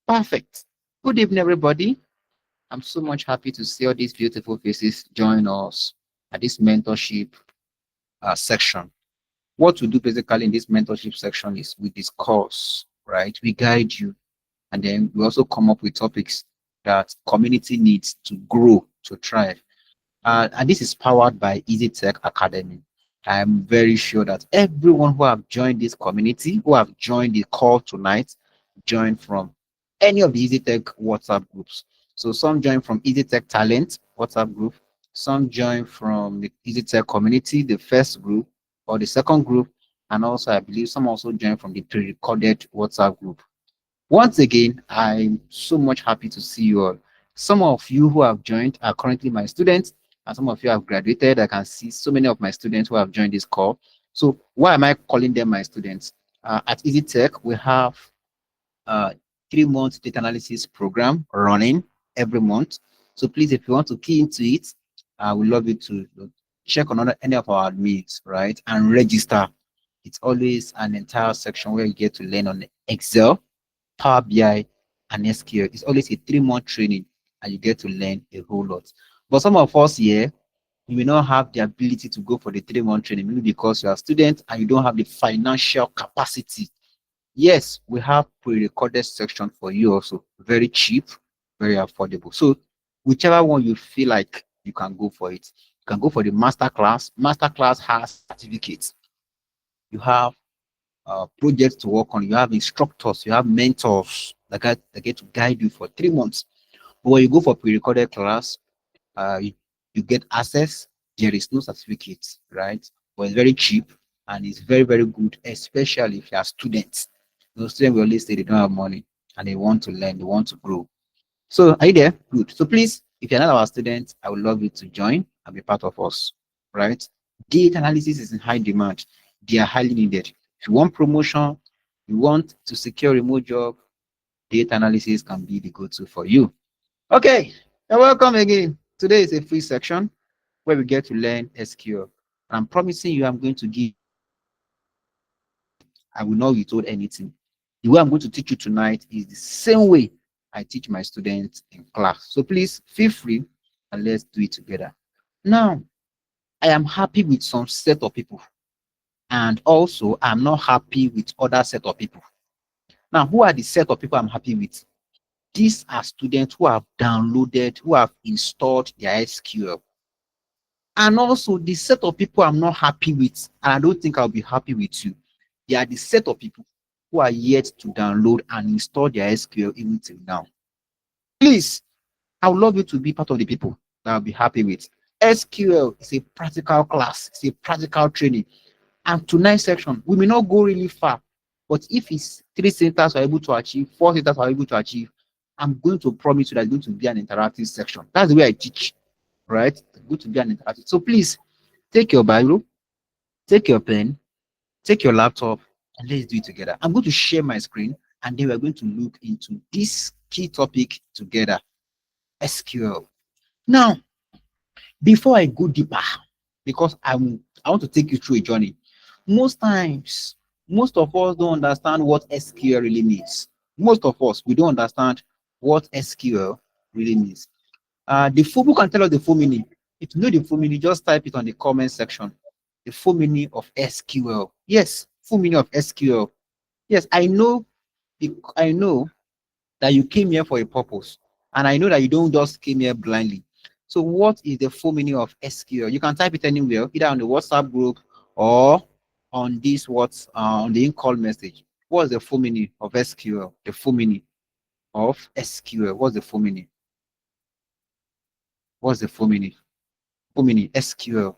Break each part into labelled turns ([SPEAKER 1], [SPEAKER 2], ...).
[SPEAKER 1] Perfect. Good evening, everybody. I'm so much happy to see all these beautiful faces join us at this mentorship section. What we do basically in this mentorship section is we discuss, right? We guide you, and then we also come up with topics that community needs to grow, to thrive. And this is powered by EasyTech Academy. I am very sure that everyone who have joined this community, who have joined the call tonight, joined from any of the EasyTech WhatsApp groups. So some join from EasyTech Talent WhatsApp group, some join from the EasyTech Community, the first group or the second group, and also I believe some also join from the pre-recorded WhatsApp group. Once again, I'm so much happy to see you all. Some of you who have joined are currently my students, and some of you have graduated. I can see so many of my students who have joined this call. So why am I calling them my students? At EasyTech, we have a 3-month data analysis program running every month. So please, if you want to key into it, I would love you to check on any of our admins, right, and register. It's always an entire section where you get to learn on Excel, Power BI, and SQL. It's always a 3-month training, and you get to learn a whole lot. But some of us here, you may not have the ability to go for the 3-month training, maybe because you are a student and you don't have the financial capacity. Yes, we have pre-recorded section for you also. Very cheap, very affordable. So whichever one you feel like, you can go for it. You can go for the master class. Master class has certificates. You have projects to work on. You have instructors, you have mentors that get to guide you for 3 months. But when you go for pre-recorded class, you get access. There is no certificate, right? But it's very cheap and it's very, very good, especially if you are students. Those students will always say they don't have money and they want to learn, they want to grow. So are you there? Good. So please, if you're not our student, I would love you to join and be part of us, right? Data analysis is in high demand. They are highly needed. If you want promotion, you want to secure a remote job, data analysis can be the go-to for you. Okay, you're welcome again. Today is a free section where we get to learn SQL. I'm promising you I'm going to give, I will not withhold anything. The way I'm going to teach you tonight is the same way I teach my students in class. So please feel free and let's do it together. Now, I am happy with some set of people, and also I'm not happy with other set of people. Now, who are the set of people I'm happy with? These are students who have downloaded, who have installed their SQL. And also the set of people I'm not happy with, and I don't think I'll be happy with you. They are the set of people who are yet to download and install their SQL even till now. Please, I would love you to be part of the people that I'll be happy with. SQL is a practical class, it's a practical training. And tonight's section, we may not go really far, but if it's 3 centers are able to achieve, 4 centers are able to achieve, I'm going to promise you that it's going to be an interactive section. That's the way I teach, right? It's going to be an interactive. So please take your Bible, take your pen, take your laptop, and let's do it together. I'm going to share my screen, and then we're going to look into this key topic together, SQL. Now, before I go deeper, because I want to take you through a journey. Most times, most of us don't understand what SQL really means. Most of us, we don't understand what SQL really means. The full book can tell us the full meaning. If you know the full meaning, just type it on the comment section. The full meaning of SQL. Yes, full meaning of SQL. Yes, I know that you came here for a purpose, and I know that you don't just came here blindly. So what is the full meaning of SQL? You can type it anywhere, either on the WhatsApp group or on this on the in-call message. What's the full meaning of SQL? The full meaning of SQL. What's the full meaning? What's the full meaning? Full meaning SQL.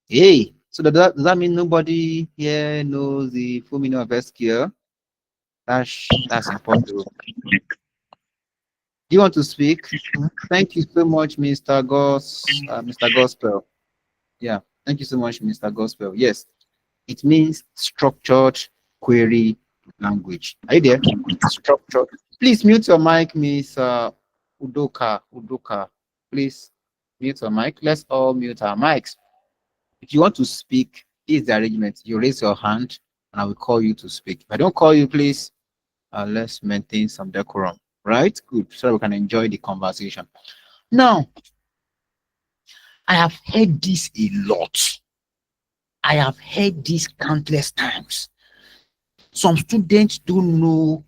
[SPEAKER 1] Hey, so does that mean nobody here knows the full meaning of SQL? That's important. Do you want to speak? Thank you so much, Mr. Mr. Gospel. Yeah, thank you so much, Mr. Gospel. Yes, it means structured query language. Are you there? Structured. Please mute your mic, Miss Udoka. Please mute your mic. Let's all mute our mics. If you want to speak, this is the arrangement. You raise your hand and I will call you to speak. If I don't call you, please Let's maintain some decorum, right? Good, so we can enjoy the conversation. Now, I have heard this a lot. I have heard this countless times. Some students don't know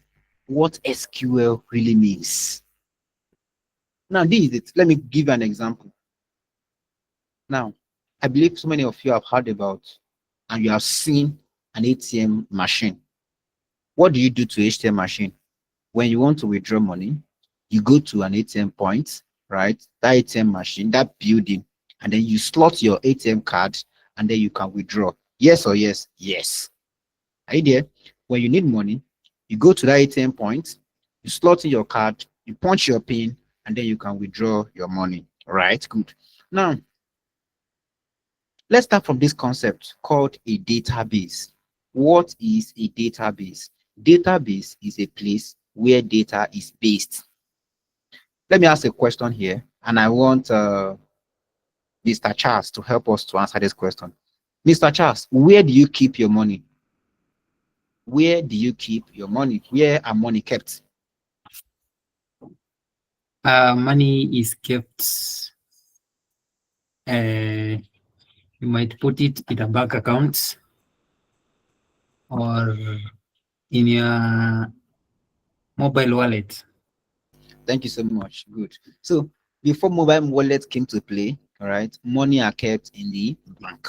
[SPEAKER 1] what SQL really means. Now, this is it. Let me give you an example. Now, I believe so many of you have heard about and you have seen an ATM machine. What do you do to ATM machine? When you want to withdraw money, you go to an ATM point, right? That ATM machine, that building, and then you slot your ATM card and then you can withdraw. Yes or yes? Yes. Are you there? When you need money, you go to that ATM point, you slot in your card, you punch your PIN, and then you can withdraw your money. All right, good. Now, let's start from this concept called a database. What is a database? Database is a place where data is based. Let me ask a question here, and I want Mr. Charles to help us to answer this question. Mr. Charles, where do you keep your money? Where do you keep your money? Where are money kept?
[SPEAKER 2] Money is kept. You might put it in a bank account or in your mobile wallet.
[SPEAKER 1] Thank you so much. Good. So before mobile wallet came to play, all right, money are kept in the bank.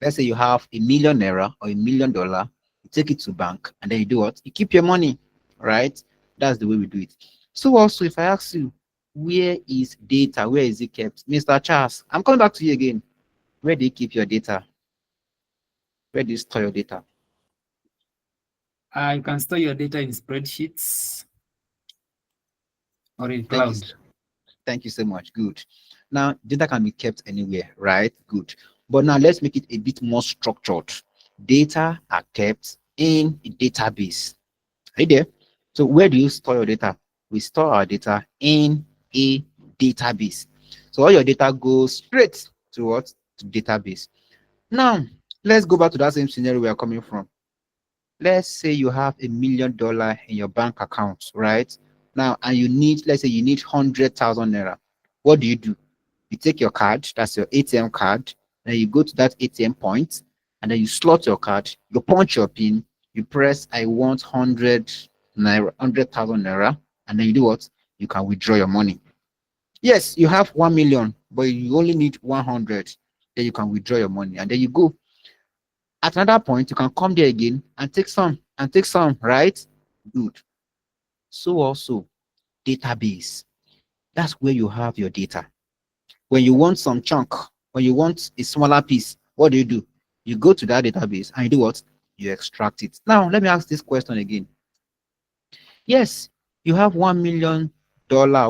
[SPEAKER 1] Let's say you have ₦1,000,000 or $1,000,000, you take it to bank, and then you do what? You keep your money, right? That's the way we do it. So also, if I ask you, where is data? Where is it kept? Mr. Charles, I'm coming back to you again. Where do you keep your data? Where do you store your data?
[SPEAKER 2] You can store your data in spreadsheets or in
[SPEAKER 1] Thank you.
[SPEAKER 2] cloud.
[SPEAKER 1] Thank you so much. Good. Now, data can be kept anywhere, right? Good. But now let's make it a bit more structured. Data are kept in a database. Right there. So where do you store your data? We store our data in a database. So all your data goes straight to what? To database. Now, let's go back to that same scenario we are coming from. Let's say you have $1,000,000 in your bank account, right? Now, and you need, let's say you need 100,000 naira. What do? You take your card, that's your ATM card, then you go to that ATM point, and then you slot your card, you punch your PIN, you press, I want 100 naira, 100,000 naira, and then you do what? You can withdraw your money. Yes, you have 1 million, but you only need 100. Then you can withdraw your money, and then you go. At another point, you can come there again and take some, right? Good. So also, database. That's where you have your data. When you want some chunk, when you want a smaller piece, what do? You go to that database and you do what? You extract it. Now, let me ask this question again. Yes, you have $1,000,000,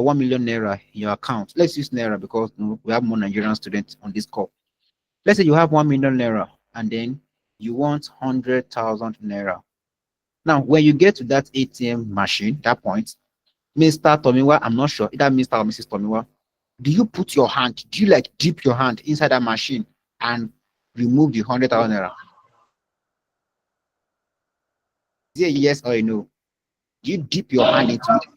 [SPEAKER 1] 1 million naira in your account. Let's use naira because we have more Nigerian students on this call. Let's say you have 1 million naira and then you want 100,000 naira. Now, when you get to that ATM machine, that point, Mr. Tomiwa, I'm not sure, either Mr. or Mrs. Tomiwa, do you put your hand, do you like dip your hand inside that machine and remove the 100,000 naira? Is it a yes or a no? Do you dip your hand into it?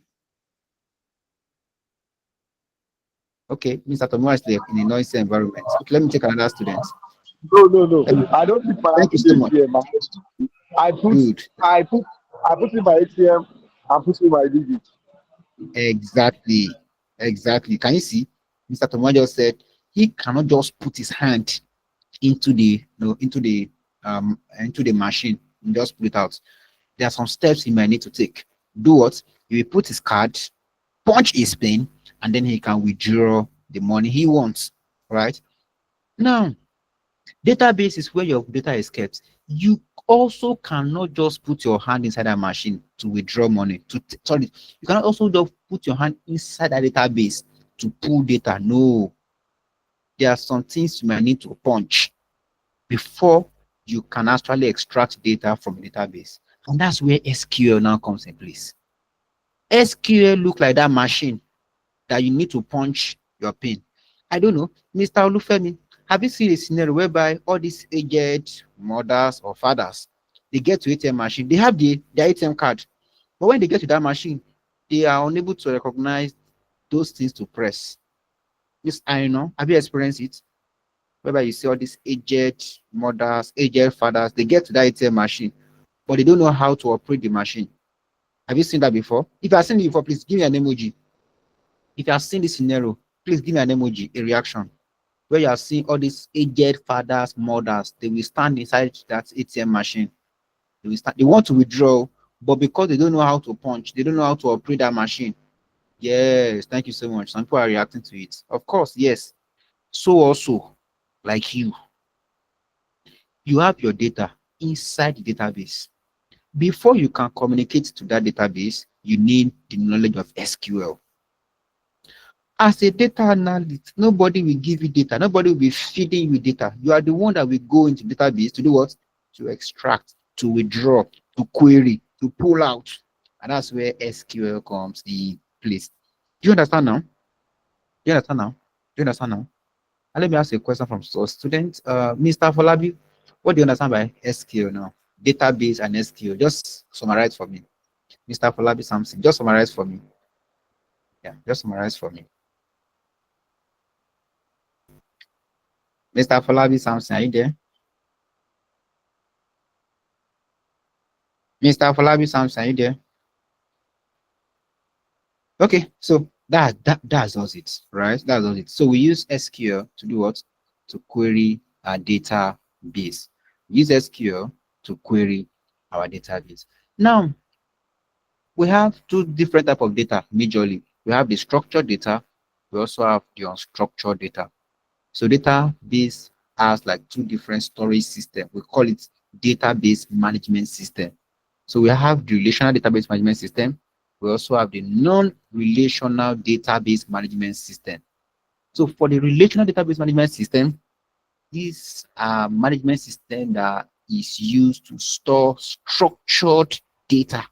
[SPEAKER 1] Okay, Mr. Tomiwa is there in a noisy environment. Okay, let me take another student.
[SPEAKER 3] No. I don't think my
[SPEAKER 1] Thank you so much.
[SPEAKER 3] ATM. I put
[SPEAKER 1] Good.
[SPEAKER 3] I put in my ATM and put in my digit.
[SPEAKER 1] Exactly. Can you see? Mr. Tomiwa just said he cannot just put his hand into the into the machine and just put it out. There are some steps he might need to take. Do what? He will put his card, punch his PIN, and then he can withdraw the money he wants. Right? Now, database is where your data is kept. You also cannot just put your hand inside that machine to withdraw money. Sorry, you cannot also just put your hand inside that database to pull data. No, there are some things you might need to punch before you can actually extract data from a database. And that's where SQL now comes in place. SQL look like that machine that you need to punch your PIN. I don't know, Mr. Olufemi, have you seen a scenario whereby all these aged mothers or fathers, they get to ATM machine, they have their ATM card, But when they get to that machine, they are unable to recognize those things to press. This, I know. Have you experienced it? Whereby you see all these aged mothers, aged fathers, they get to that ATM machine, but they don't know how to operate the machine. Have you seen that before? If you have seen it before, please give me an emoji. If you have seen this scenario, please give me an emoji, a reaction. Where you are seeing all these aged fathers, mothers, they will stand inside that ATM machine. They will stand, they want to withdraw, but because they don't know how to punch, they don't know how to operate that machine. Yes, thank you so much. Some people are reacting to it. Of course, yes. So also, like you have your data inside the database. Before you can communicate to that database, you need the knowledge of SQL. As a data analyst, nobody will give you data. Nobody will be feeding you data. You are the one that will go into the database to do what? To extract, to withdraw, to query, to pull out. And that's where SQL comes in place. Do you understand now? Do you understand now? Do you understand now? And let me ask you a question from student. Mr. Afolabi, what do you understand by SQL now? Database and SQL. Just summarize for me. Mr. Afolabi Samson, just summarize for me. Yeah, just summarize for me. Mr. Afolabi Samson, are you there? Mr. Afolabi Samson, are you there? Okay, so that does it, right? That does it. So we use SQL to do what? To query our database. We use SQL to query our database. Now, we have two different types of data majorly. We have the structured data. We also have the unstructured data. So database has like two different storage systems. We call it database management system. So we have the relational database management system. We also have the non-relational database management system. So for the relational database management system, this management system that is used to store structured data.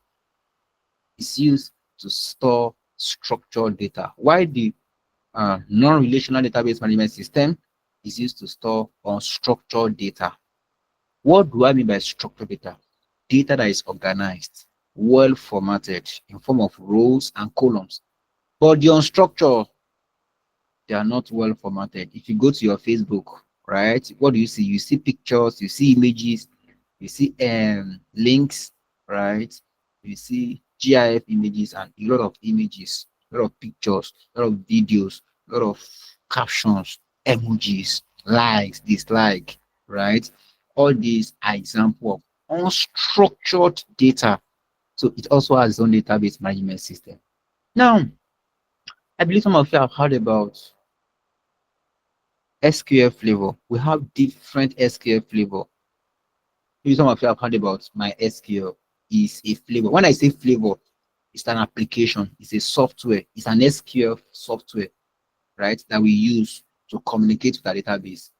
[SPEAKER 1] It's used to store structured data. While the non-relational database management system is used to store unstructured data. What do I mean by structured data? Data that is organized, well formatted in form of rows and columns. But the unstructured, they are not well formatted. If you go to your Facebook, right, what do you see? You see pictures, you see images, you see links, right? You see GIF images and a lot of images, a lot of pictures, a lot of videos, a lot of captions, emojis, likes, dislike, right? All these are examples of unstructured data. So it also has its own database management system. Now, I believe some of you have heard about SQL flavor. We have different SQL flavor. Maybe some of you have heard about my SQL is a flavor. When I say flavor, it's an application, it's a software, it's an SQL software, right, that we use to communicate with our database.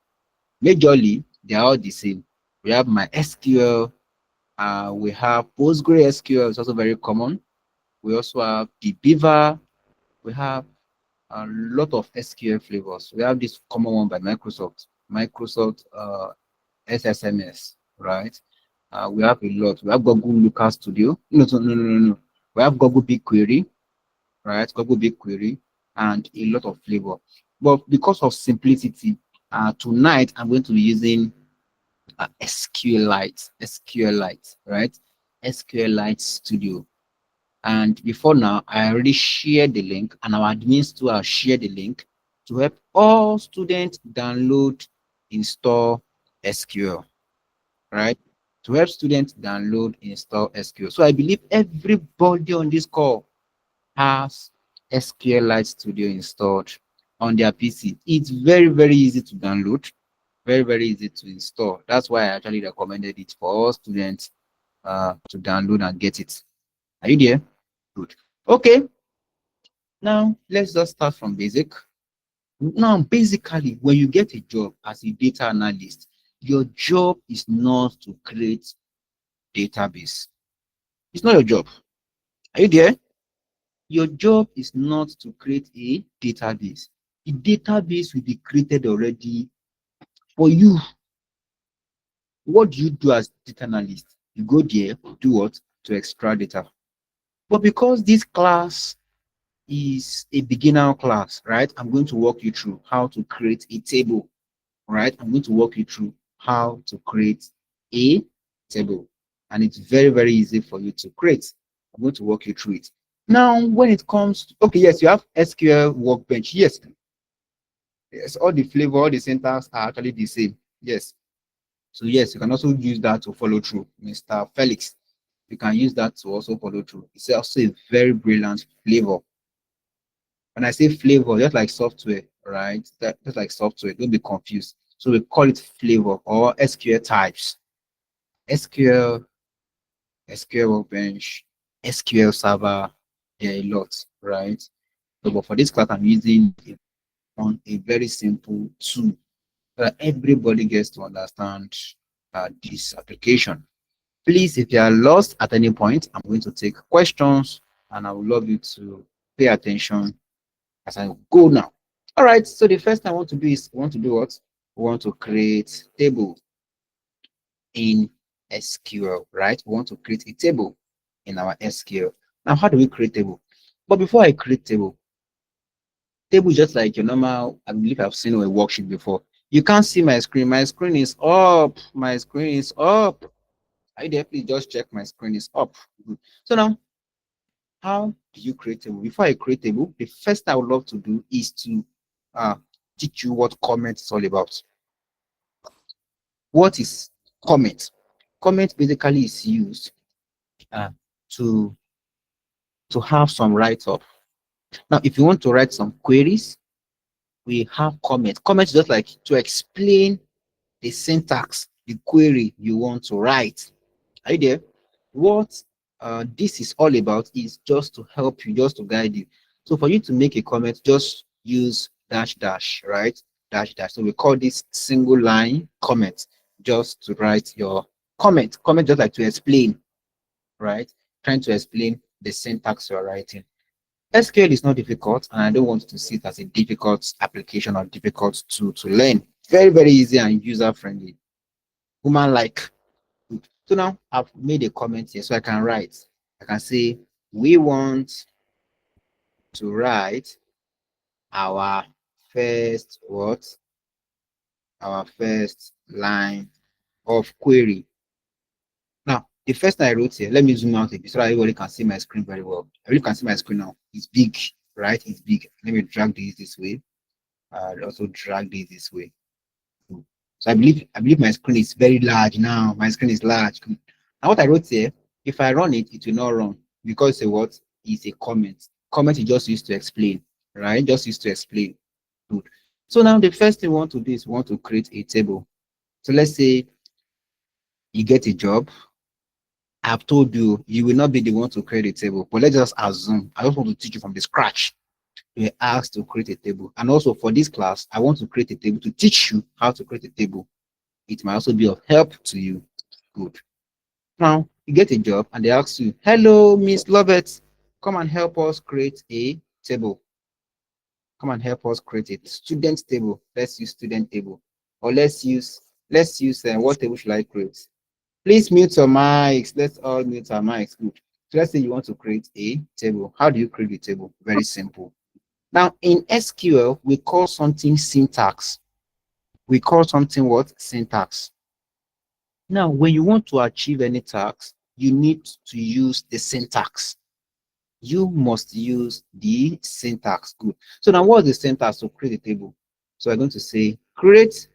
[SPEAKER 1] Majorly, they are all the same. We have my SQL, we have PostgreSQL, it's also very common. We also have the Beaver, we have a lot of SQL flavors. We have this common one by Microsoft SSMS, right? We have a lot. We have Google Looker Studio. No. We have Google BigQuery, right? Google BigQuery, and a lot of flavor. But because of simplicity, tonight I'm going to be using SQLite, right? SQLite Studio. And before now, I already shared the link, and our admins too have shared the link to help all students download, install SQL, right? To help students download, install SQL. So I believe everybody on this call has SQLite Studio installed on their PC. It's very, very easy to download, very, very easy to install. That's why I actually recommended it for all students to download and get it. Are you there? Good. Okay. Now let's just start from basic. Now, basically, when you get a job as a data analyst, your job is not to create database. It's not your job. Are you there? Your job is not to create a database. The database will be created already for you. What do you do as data analyst? You go there, do what? To extract data. But because this class is a beginner class, right? I'm going to walk you through how to create a table, right? I'm going to walk you through how to create a table. And it's very, very easy for you to create. I'm going to walk you through it. Now, when it comes to, okay, yes, you have SQL Workbench. Yes, yes, all the flavor, all the syntax are actually the same. Yes. So yes, you can also use that to follow through, Mr. Felix. You can use that to also follow through. It's also a very brilliant flavor. When I say flavor, just like software, right? Just like software, don't be confused. So we call it flavor or SQL types. SQL, SQL Workbench, SQL Server, there are a lot, right? So, but for this class, I'm using on a very simple tool so that everybody gets to understand this application. Please, if you are lost at any point, I'm going to take questions and I would love you to pay attention as I go now. All right, so the first thing I want to do is we want to do what? We want to create table in SQL, right? We want to create a table in our SQL. Now, how do we create table? But before I create table is just like your normal, I believe I've seen a worksheet before. You can't see my screen. My screen is up. My screen is up. I definitely just check my screen is up. Good. So now, how do you create table? Before I create table, the first thing I would love to do is to teach you what comment is all about. What is comment? Comment basically is used uh, to have some write-up. Now, if you want to write some queries, we have comment. Comment is just like to explain the syntax, the query you want to write. Are you there? What this is all about is just to help you, just to guide you. So for you to make a comment, just use dash dash, right? Dash dash. So we call this single line comment, just to write your comment. Comment just like to explain, right? Trying to explain the syntax you're writing. SQL is not difficult, and I don't want to see it as a difficult application or difficult to learn. Very, very easy and user-friendly. Human-like. So now I've made a comment here, so I can write. I can say, we want to write our first what? Our first line of query. Now, the first thing I wrote here, let me zoom out a bit so that everybody can see my screen very well. Everybody can see my screen now. It's big, right? It's big. Let me drag this way. Also drag this way. So I believe my screen is very large now. My screen is large. Now what I wrote here, if I run it, it will not run because what is a comment. Comment is just used to explain, right? Just used to explain. Good. So now the first thing we want to do is we want to create a table. So let's say you get a job. I've told you you will not be the one to create a table, but let's just assume I just want to teach you from the scratch. You're asked to create a table, and also for this class, I want to create a table to teach you how to create a table. It might also be of help to you. Good. Now you get a job and they ask you, hello, Miss Lovett, come and help us create a table. Come and help us create a student table. Let's use student table. Or let's use what table should I create? Please mute your mics. Let's all mute our mics. Good. So let's say you want to create a table. How do you create a table? Very simple. Now in SQL, we call something syntax. We call something what? Syntax. Now, when you want to achieve any task, you need to use the syntax. You must use the syntax. Good. So now what's the syntax to create a table? So I'm going to say create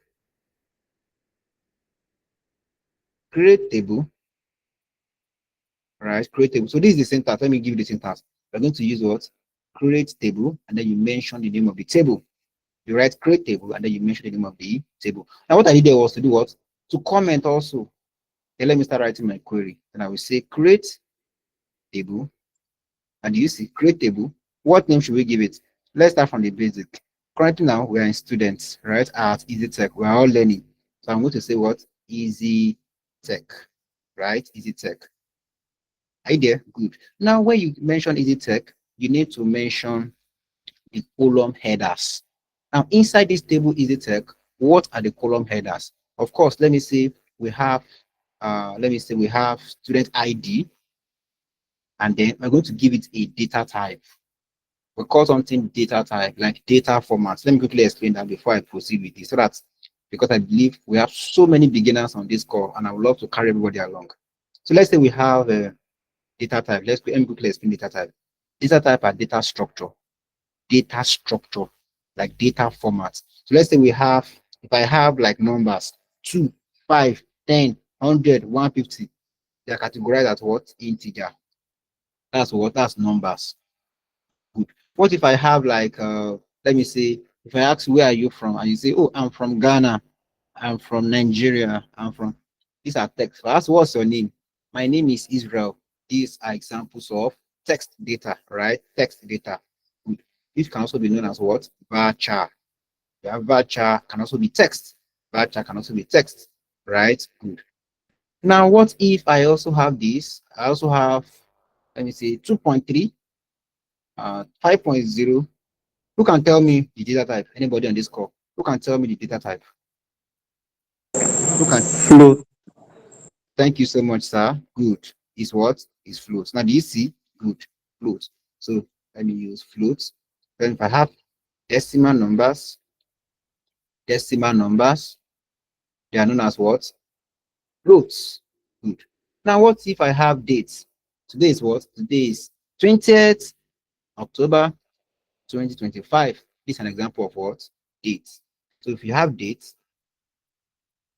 [SPEAKER 1] table. Right, create table. So this is the syntax. Let me give you the syntax. We're going to use what? Create table, and then you mention the name of the table. You write create table, and then you mention the name of the table. Now what I did there was to do what? To comment also. Then let me start writing my query. And I will say create table. And you see create table. What name should we give it? Let's start from the basic. Currently now we are in students, right? At EasyTech. We are all learning. So I'm going to say what? EasyTech, right? EasyTech. Idea, good. Now when you mention EasyTech, you need to mention the column headers. Now inside this table EasyTech, what are the column headers? Of course, let me say we have student ID. and then we're going to give it a data type. We call something data type, like data format. Let me quickly explain that before I proceed with this, so that, because I believe we have so many beginners on this call, and I would love to carry everybody along. So let's say we have a data type. Let me quickly explain data type. Data type are data structure, like data format. So let's say we have, if I have like numbers 2, 5, 10, 100, 150, they are categorized as what? Integer. That's what? That's numbers. Good. What if I have like, let me say, if I ask where are you from, and you say, oh, I'm from Ghana, I'm from Nigeria, I'm from, these are text. So ask, what's your name? My name is Israel. These are examples of text data, right? Text data. Good. This can also be known as what? Varchar. Yeah, varchar can also be text. Varchar can also be text, right? Good. Now, what if I also have this? I also have, let me say, 2.3, 5.0. Who can tell me the data type? Anybody on this call? Who can tell me the data type? Who can?
[SPEAKER 4] Float.
[SPEAKER 1] Thank you so much, sir. Good. Is what? Is float. Now, do you see? Good. Float. So let me use float. Then if I have decimal numbers, they are known as what? Floats. Good. Now, what if I have dates? Today is what? Today is 20th October 2025. This is an example of what? Dates. So if you have dates,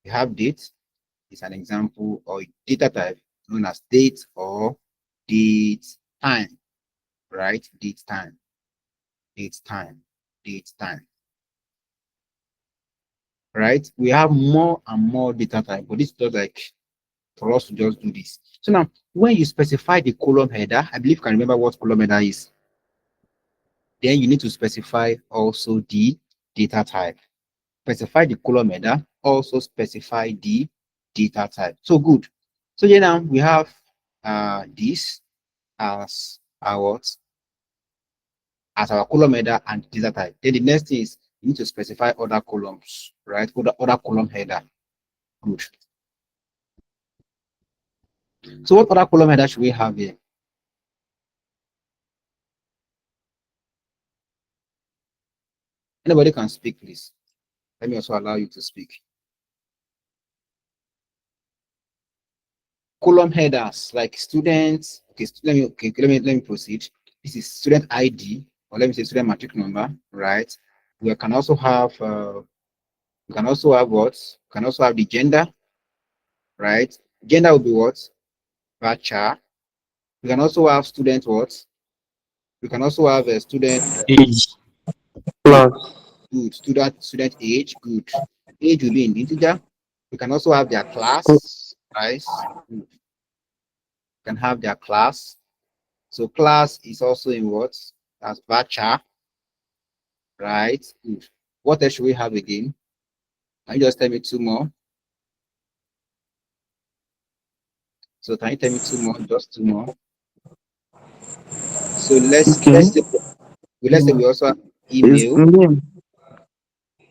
[SPEAKER 1] is an example or data type known as date or date time, right? Date time. Right? We have more and more data type, but this is just like for us to just do this. So now, when you specify the column header, I believe you can remember what column header is. Then you need to specify also the data type. Specify the column header, also specify the data type. So good. So here now we have this as our column header and data type. Then the next thing is you need to specify other columns, right? Other column header. Good. So what other column header should we have here? Anybody can speak, please. Let me also allow you to speak. Column headers like students. Okay, let me proceed. This is student ID, or let me say student matric number, right? We can also have we can also have what? We can also have the gender, right? Gender will be what? Varchar. We can also have student what? We can also have a student
[SPEAKER 2] Age.
[SPEAKER 4] Class.
[SPEAKER 1] good. Student age, good. Age will be in integer. We can also have their class, right? Good. Can have their class. So class is also in what? That's varchar, right? Good. What else should we have again? Can you just tell me two more? So can you tell me two more? Just two more. So let's
[SPEAKER 4] Okay.
[SPEAKER 1] let's say we also have
[SPEAKER 4] It's
[SPEAKER 1] email.
[SPEAKER 4] name.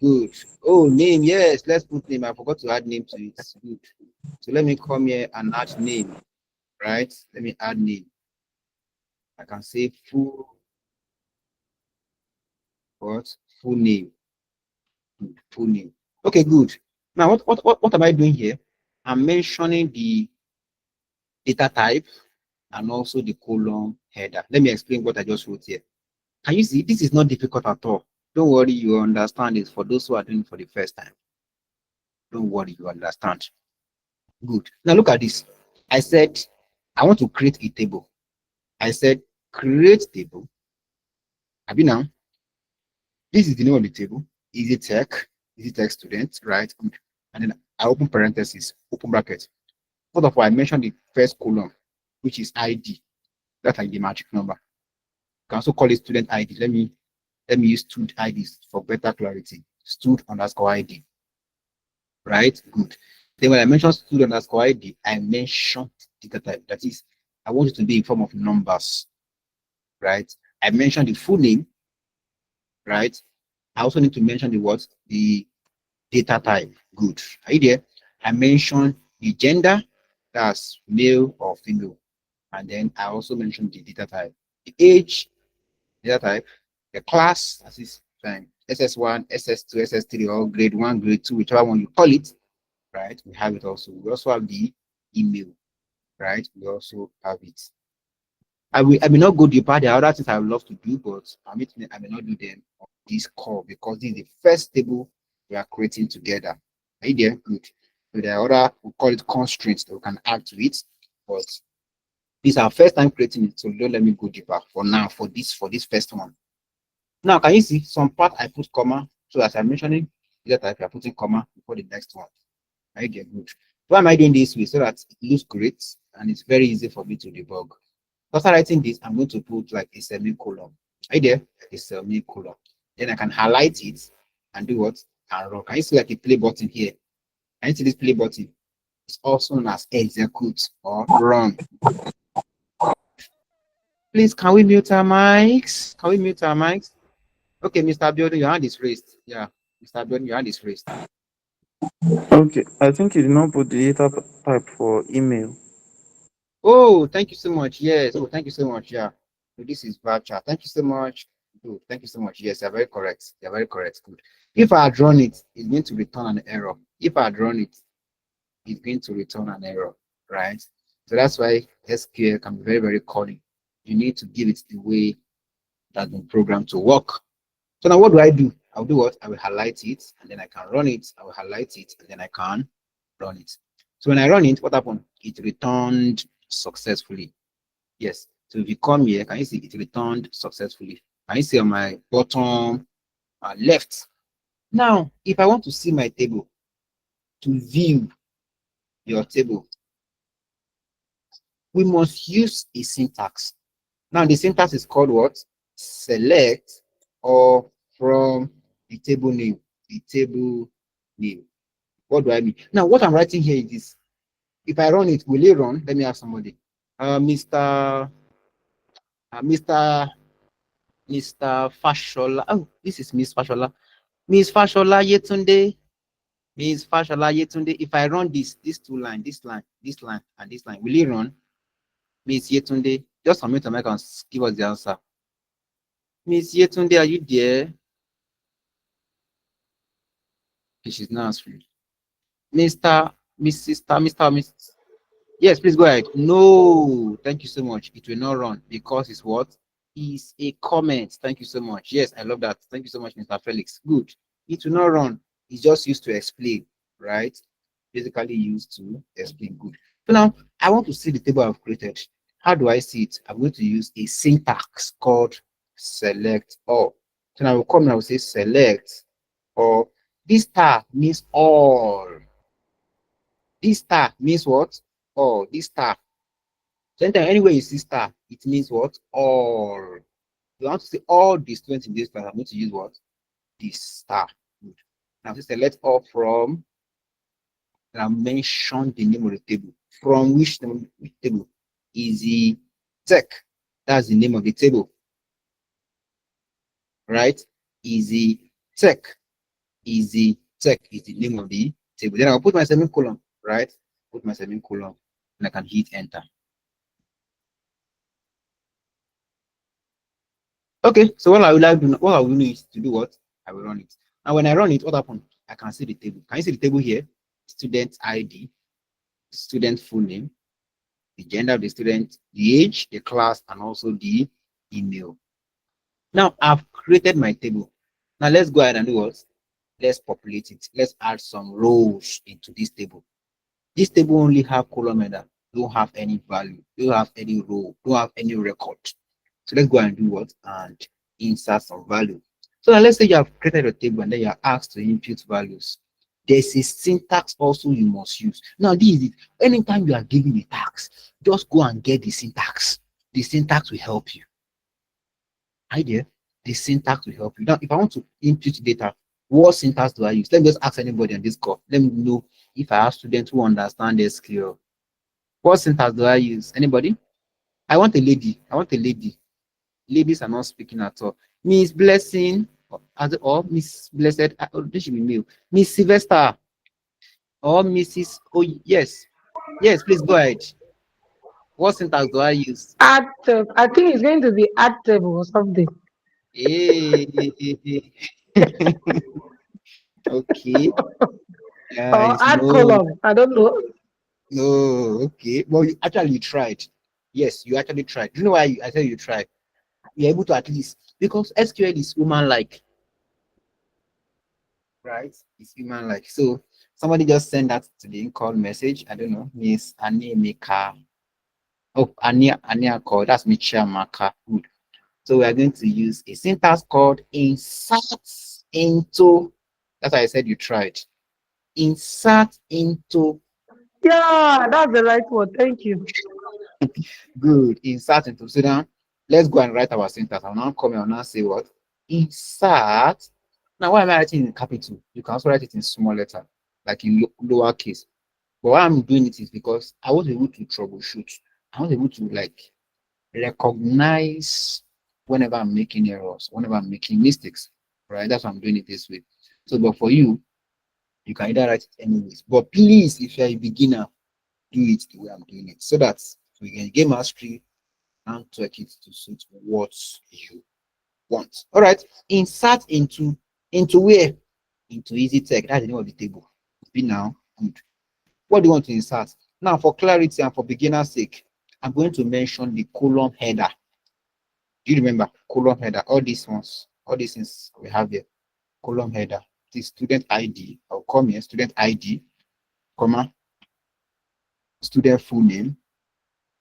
[SPEAKER 1] Good. Oh, name, yes. Let's put name. I forgot to add name to it. Good. So let me come here and add name. Right? Let me add name. I can say full what? Full name. Good. Full name. Okay, good. Now what am I doing here? I'm mentioning the data type and also the column header. Let me explain what I just wrote here. Can you see? This is not difficult at all. Don't worry, you understand it. For those who are doing it for the first time, don't worry, you understand. Good. Now look at this. I said, I want to create a table. I said, create table. Have you now? This is the name of the table. EasyTech student, right? Good. And then I open parentheses, open bracket. First of all, I mentioned the first column, which is ID. That's like the magic number. You can also call it student ID. Let me use student IDs for better clarity. Stud underscore ID. Right? Good. Then when I mention student underscore ID, I mentioned data type. That is, I want it to be in form of numbers. Right? I mentioned the full name. Right? I also need to mention the what? The data type. Good. Are you there? I mentioned the gender, that's male or female. And then I also mentioned the data type, the age, data type, the class, as is SS1, SS2, SS3, or grade 1, grade 2, whichever one you call it, right? We have it also. We also have the email, right? We also have it. I may not go deeper. There are other things I would love to do, but I may not do them on this call because this is the first table we are creating together. Are you there? Good. So there are other, we call it constraints that we can add to it, but this is our first time creating it, so don't let me go deeper for now for this first one. Now, can you see some part I put comma? So as I'm mentioning, data type, I putting comma before the next one. Are you there? Good. Why am I doing this way? So that it looks great and it's very easy for me to debug. After writing this, I'm going to put like a semicolon. Right there, a semicolon. Then I can highlight it and do what? And run. Can you see like a play button here? Can you see this play button? It's also known as execute or run. Please, can we mute our mics? Can we mute our mics? Okay, Mr. Abiodun, your hand is raised. Yeah, Mr. Abiodun, your hand is raised.
[SPEAKER 4] Okay, I think you did not put the data type for email.
[SPEAKER 1] Oh, thank you so much. Yes. Oh, thank you so much. Yeah. So this is virtual. Thank you so much. Good. Thank you so much. Yes, you're very correct. You're very correct. Good. If I had run it, it's going to return an error. If I had run it, it's going to return an error, right? So that's why SQL can be very, very cunning. You need to give it the way that's been programmed to work. So now what do? I'll do what? I will highlight it and then I can run it. I will highlight it and then I can run it. So when I run it, what happened? It returned successfully. Yes. So if you come here, can you see it returned successfully? Can you see on my bottom left? Now, if I want to see my table, to view your table, we must use a syntax. Now, the syntax is called what? Select or from the table name. The table name. What do I mean? Now, what I'm writing here is this. If I run it, will it run? Let me ask somebody. Mr. Fashola. Oh, this is Miss Fashola. Miss Fashola Yetunde. Miss Fashola Yetunde. If I run these two lines, this line, and this line, will it run? Miss Yetunde, just unmute the mic and give us the answer. Miss Yetunde, are you there? She's not answering. Mr. Miss. Yes, please go ahead. No, thank you so much. It will not run because it's what? Is a comment. Thank you so much. Yes, I love that. Thank you so much, Mr. Felix. Good. It will not run. It's just used to explain, right? Basically used to explain. Good. So now I want to see the table I've created. How do I see it? I'm going to use a syntax called select all. So now I will come and I will say select or this star means all. This star means what? All. This star. So anytime anywhere you see star, it means what? All. You want to see all the students in this class, I'm going to use what? This star. Good. Now select all from, and I mention the name of the table. From which table? EasyTech. That's the name of the table. Right? EasyTech. EasyTech is the name of the table. Then I'll put my semicolon, right? Put my semicolon and I can hit enter. Okay, so what I will do is to do what? I will run it. Now when I run it, what happens? I can see the table. Can you see the table here? Student ID, student full name, the gender of the student, the age, the class, and also the email. Now I've created my table. Now let's go ahead and do what? Let's populate it. Let's add some rows into this table. This table only have column header, don't have any value, don't have any row, don't have any record. So let's go and do what? And insert some value. So now let's say you have created a table and then you are asked to input values. There's a syntax also you must use. Now this is it. Anytime you are given a task, just go and get the syntax. The syntax will help you. Idea, the syntax will help you. Now, if I want to input data, what syntax do I use? Let me just ask anybody on this call. Let me know if I have students who understand SQL. What syntax do I use? Anybody? I want a lady. I want a lady. Ladies are not speaking at all. Miss Blessing or Miss Blessed. Oh, this should be male. Miss Sylvester or Mrs. Oh yes, yes. Please go ahead. What syntax do I use?
[SPEAKER 5] Add I think it's going to be add table or something.
[SPEAKER 1] Hey. Okay,
[SPEAKER 5] Or
[SPEAKER 1] guys.
[SPEAKER 5] add
[SPEAKER 1] No,
[SPEAKER 5] column. I don't know.
[SPEAKER 1] no. Okay. Well, you actually tried. Yes, you actually tried. Do you know why I said you tried? You're able to at least because SQL is human-like, right? It's human-like. So somebody just send that to the in-call message. I don't know, Miss Anemika. Oh, Ania call. That's me, Chiamaka. Good. So we are going to use a syntax called insert into. That's why I said you tried. Insert into.
[SPEAKER 5] Yeah, that's the right word. Thank you.
[SPEAKER 1] Good. Insert into. So now let's go and write our syntax. I'll now come and I'll now say what? Insert. Now, why am I writing in capital? You can also write it in small letter, like in lower case. But why I'm doing it is because I was able to troubleshoot. I was able to like recognize whenever I'm making errors, whenever I'm making mistakes, right? That's why I'm doing it this way. So, but for you, you can either write it anyways. But please, if you're a beginner, do it the way I'm doing it so that we can get mastery and tweak it to suit what you want. All right, insert into where? Into EasyTech. That's the name of the table. Be now good. What do you want to insert? Now, for clarity and for beginner's sake, I'm going to mention the column header. Do you remember column header? All these ones, all these things we have here. Column header. The student ID. I'll come here. Student ID, comma, student full name.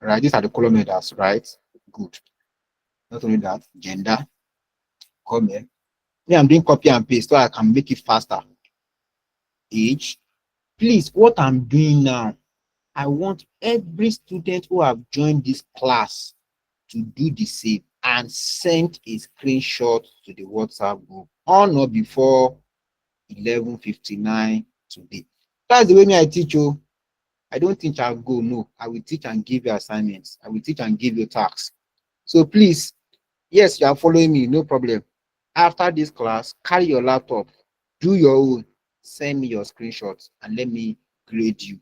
[SPEAKER 1] Right. These are the column headers, right? Good. Not only that, gender. Come here. Yeah, I'm doing copy and paste so I can make it faster. Age. Please, what I'm doing now, I want every student who have joined this class to do the same and send a screenshot to the WhatsApp group on or before 11:59 today. That's the way me I teach you. I don't teach and go. No, I will teach and give you assignments. I will teach and give you tasks. So please, yes, you are following me, no problem. After this class, carry your laptop, do your own, send me your screenshots, and let me grade you.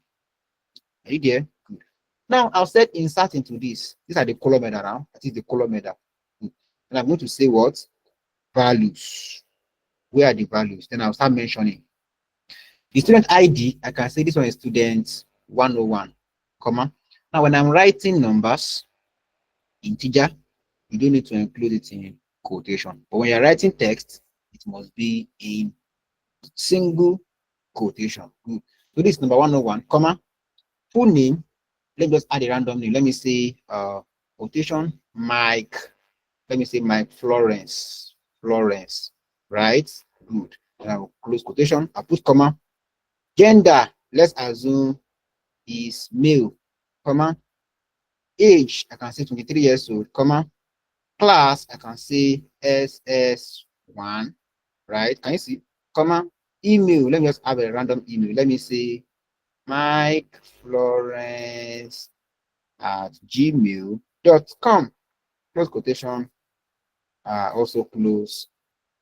[SPEAKER 1] Are you there? Good. Now I'll set insert into this. These are the column header now. That is the column header. Good. And I'm going to say what? Values. Where are the values? Then I'll start mentioning. The student ID, I can say this one is student 101, comma. Now when I'm writing numbers, integer, you don't need to include it in quotation. But when you're writing text, it must be in single quotation. Good. So this is number 101, comma. Full name, let me just add a random name. Let me say quotation Mike. Let me say Mike Florence. Florence. Right? Good. And I will close quotation. I put comma. Gender, let's assume is male, comma. Age, I can say 23 years old, comma. Class, I can say SS1, right? Can you see? Comma. Email, let me just have a random email. Let me say Mike Florence at gmail.com. Close quotation. Also close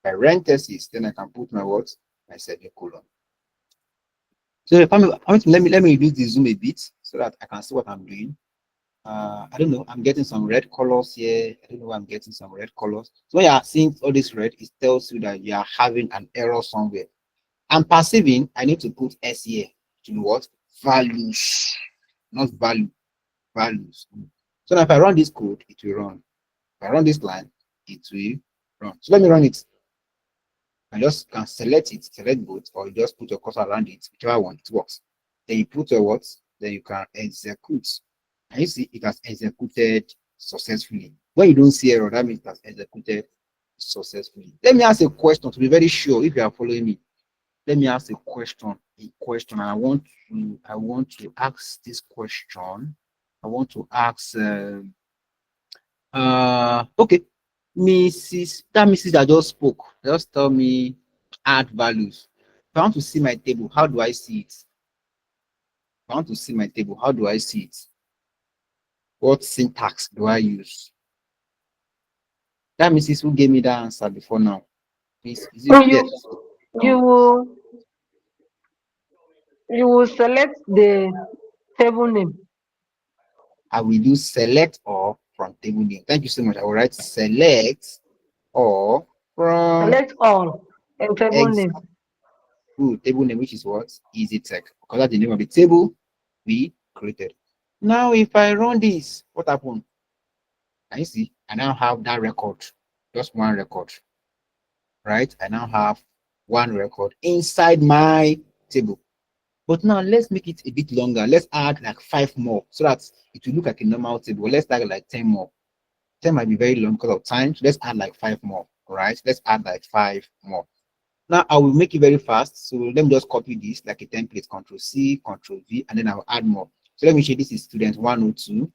[SPEAKER 1] parentheses. Then I can put my what? My semicolon. So let me reduce the zoom a bit so that I can see what I'm doing. I don't know. I'm getting some red colors here. I don't know why I'm getting some red colors. So when you are seeing all this red, it tells you that you are having an error somewhere. I'm perceiving I need to put S here to do what? Values, not value, values. So now if I run this code, it will run. If I run this line, it will run. So let me run it. I just can select it, select both, or you just put your cursor around it, whichever one it works. Then you put your what? Then you can execute. And you see it has executed successfully. When you don't see error, that means it has executed successfully. Let me ask a question to be very sure if you are following me. Let me ask a question. And I want to ask this question. I want to ask okay. Mrs. that just spoke, just tell me add values. If I want to see my table, how do I see it? If I want to see my table, how do I see it? What syntax do I use? That Mrs. who gave me that answer before now. Is it
[SPEAKER 5] So
[SPEAKER 1] yes?
[SPEAKER 5] you will you will select the table name.
[SPEAKER 1] I will do select all from table name. Thank you so much. I will write select all from
[SPEAKER 5] Select all and table name.
[SPEAKER 1] table name, which is what? EasyTech. Because that's the name of the table we created. Now, if I run this, what happened? Can you see? I now have that record, just one record, right? I now have one record inside my table. But now let's make it a bit longer. Let's add like 5 more so that it will look like a normal table. Let's add like 10 more. 10 might be very long because of time. So let's add like 5 more, right? Let's add like 5 more. Now I will make it very fast. So let me just copy this like a template, Control C, Control V, and then I'll add more. So let me say this is student 102,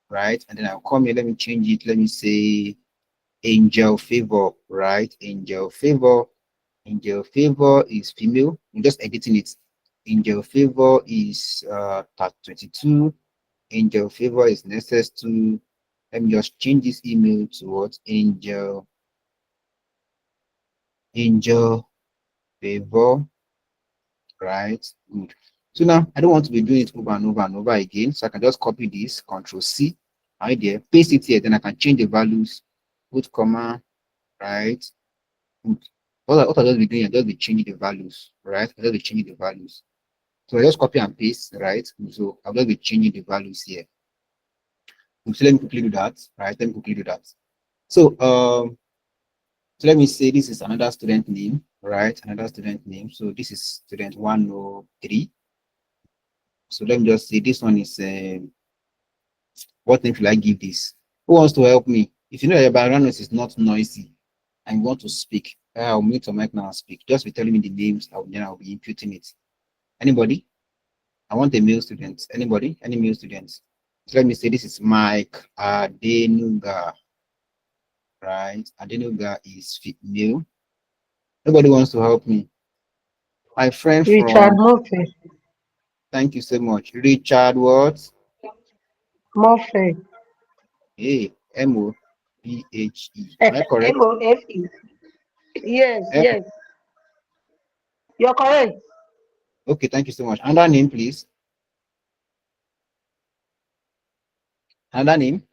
[SPEAKER 1] right? And then I'll come here. Let me change it. Let me say Angel Favor, right? Angel Favor. Angel Favor is female. I'm just editing it. Angel Favor is 22. Angel Favor is necessary to. Let me just change this email to what? Angel Favor, right? Good. So now I don't want to be doing it over and over and over again. So I can just copy this, Control C, right there, paste it here. Then I can change the values, put comma, right? What I'll just be doing, I'll just be changing the values, right? I'll just be changing the values. So I just copy and paste, right? So I'll just be changing the values here. So let me quickly do that, right? Let me quickly do that. So so let me say this is another student name, right? Another student name. So this is student 103. So let me just say this one is what name should I give this? Who wants to help me? If you know that your background noise is not noisy and you want to speak, I'll mute your mic now and speak. Just be telling me the names, then I'll be imputing it. Anybody? I want a male student. Anybody? Any male students? So let me say this is Mike Adenuga. Right? Adenuga is female. Nobody wants to help me. My friend
[SPEAKER 5] Richard
[SPEAKER 1] from
[SPEAKER 5] Murphy.
[SPEAKER 1] thank you so much. Richard what?
[SPEAKER 5] Murphy.
[SPEAKER 1] Hey, M-O-P-H-E. Am I correct?
[SPEAKER 5] MOFE. Yes,
[SPEAKER 1] M
[SPEAKER 5] yes. You're correct.
[SPEAKER 1] okay, thank you so much. Another name, please. Another name.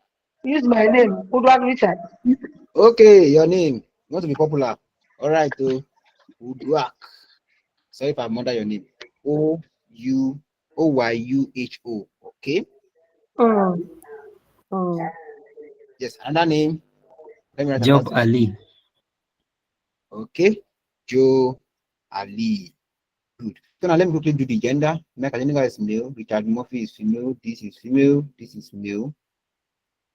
[SPEAKER 5] Use my name, Udwag Richard.
[SPEAKER 1] Okay, your name. You want to be popular. All right, Uduak. Sorry if I murder your name. Oyuho. Okay.
[SPEAKER 5] Mm. Mm.
[SPEAKER 1] Yes, another name. Let me write another
[SPEAKER 2] Job
[SPEAKER 1] student
[SPEAKER 2] Ali.
[SPEAKER 1] name. Okay. Joe Ali. Good. So now let me quickly do the gender. Mike Adenuga is male. Richard Murphy is female. This is female. This is male.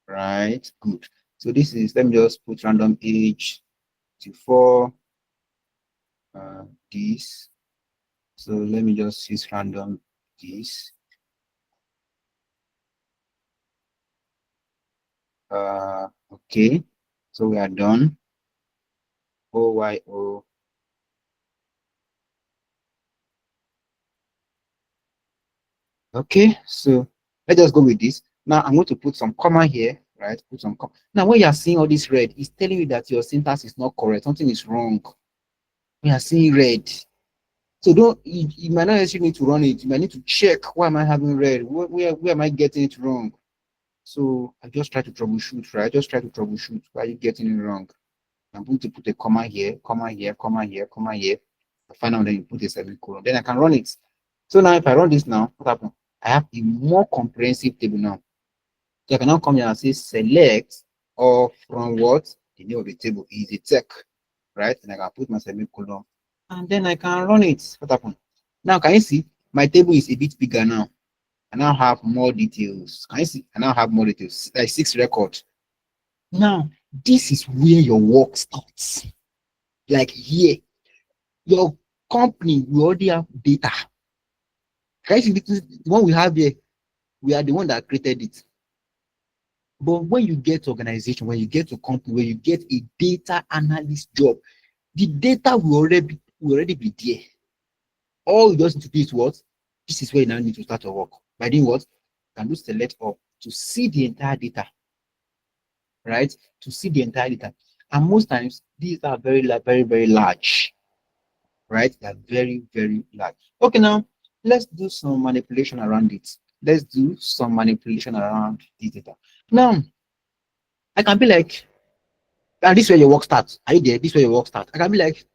[SPEAKER 1] Right. Good. So this is, let me just put random age to 4. This. So let me just use random this. Okay. So we are done. OYO. Okay. So let's just go with this. Now I'm going to put some comma here, right? Put some comma. Now when you are seeing all this red, it's telling you that your syntax is not correct. Something is wrong. We are seeing red. So don't you might not necessarily need to run it. You might need to check why am I having red? Where am I getting it wrong? So I just try to troubleshoot, right? Just try to troubleshoot. Why are you getting it wrong? I'm going to put a comma here, comma here, comma here, comma here. I find out, then you put a semicolon. Then I can run it. So now if I run this now, what happens? I have a more comprehensive table now. So I can now come here and say select or from what? The name of the table is EasyTech, right? And I can put my semicolon and then I can run it. What happened? Now can you see my table is a bit bigger now? I now have more details. Can you see? I now have more details, like 6 records. Now, this is where your work starts. Like here, your company will already have data. Can you see the one we have here? We are the one that created it. But when you get to organization, when you get to company, when you get a data analyst job, the data will already be there. All you just need to do is what? This is where you now need to start your work. By doing what? You can do select all to see the entire data, right? To see the entire data. And most times, these are very, very large, right? They're very, very large. Okay, now let's do some manipulation around it. let's do some manipulation around this data. Now, I can be like, and this is where your work starts. Are you there? This is where your work starts. I can be like,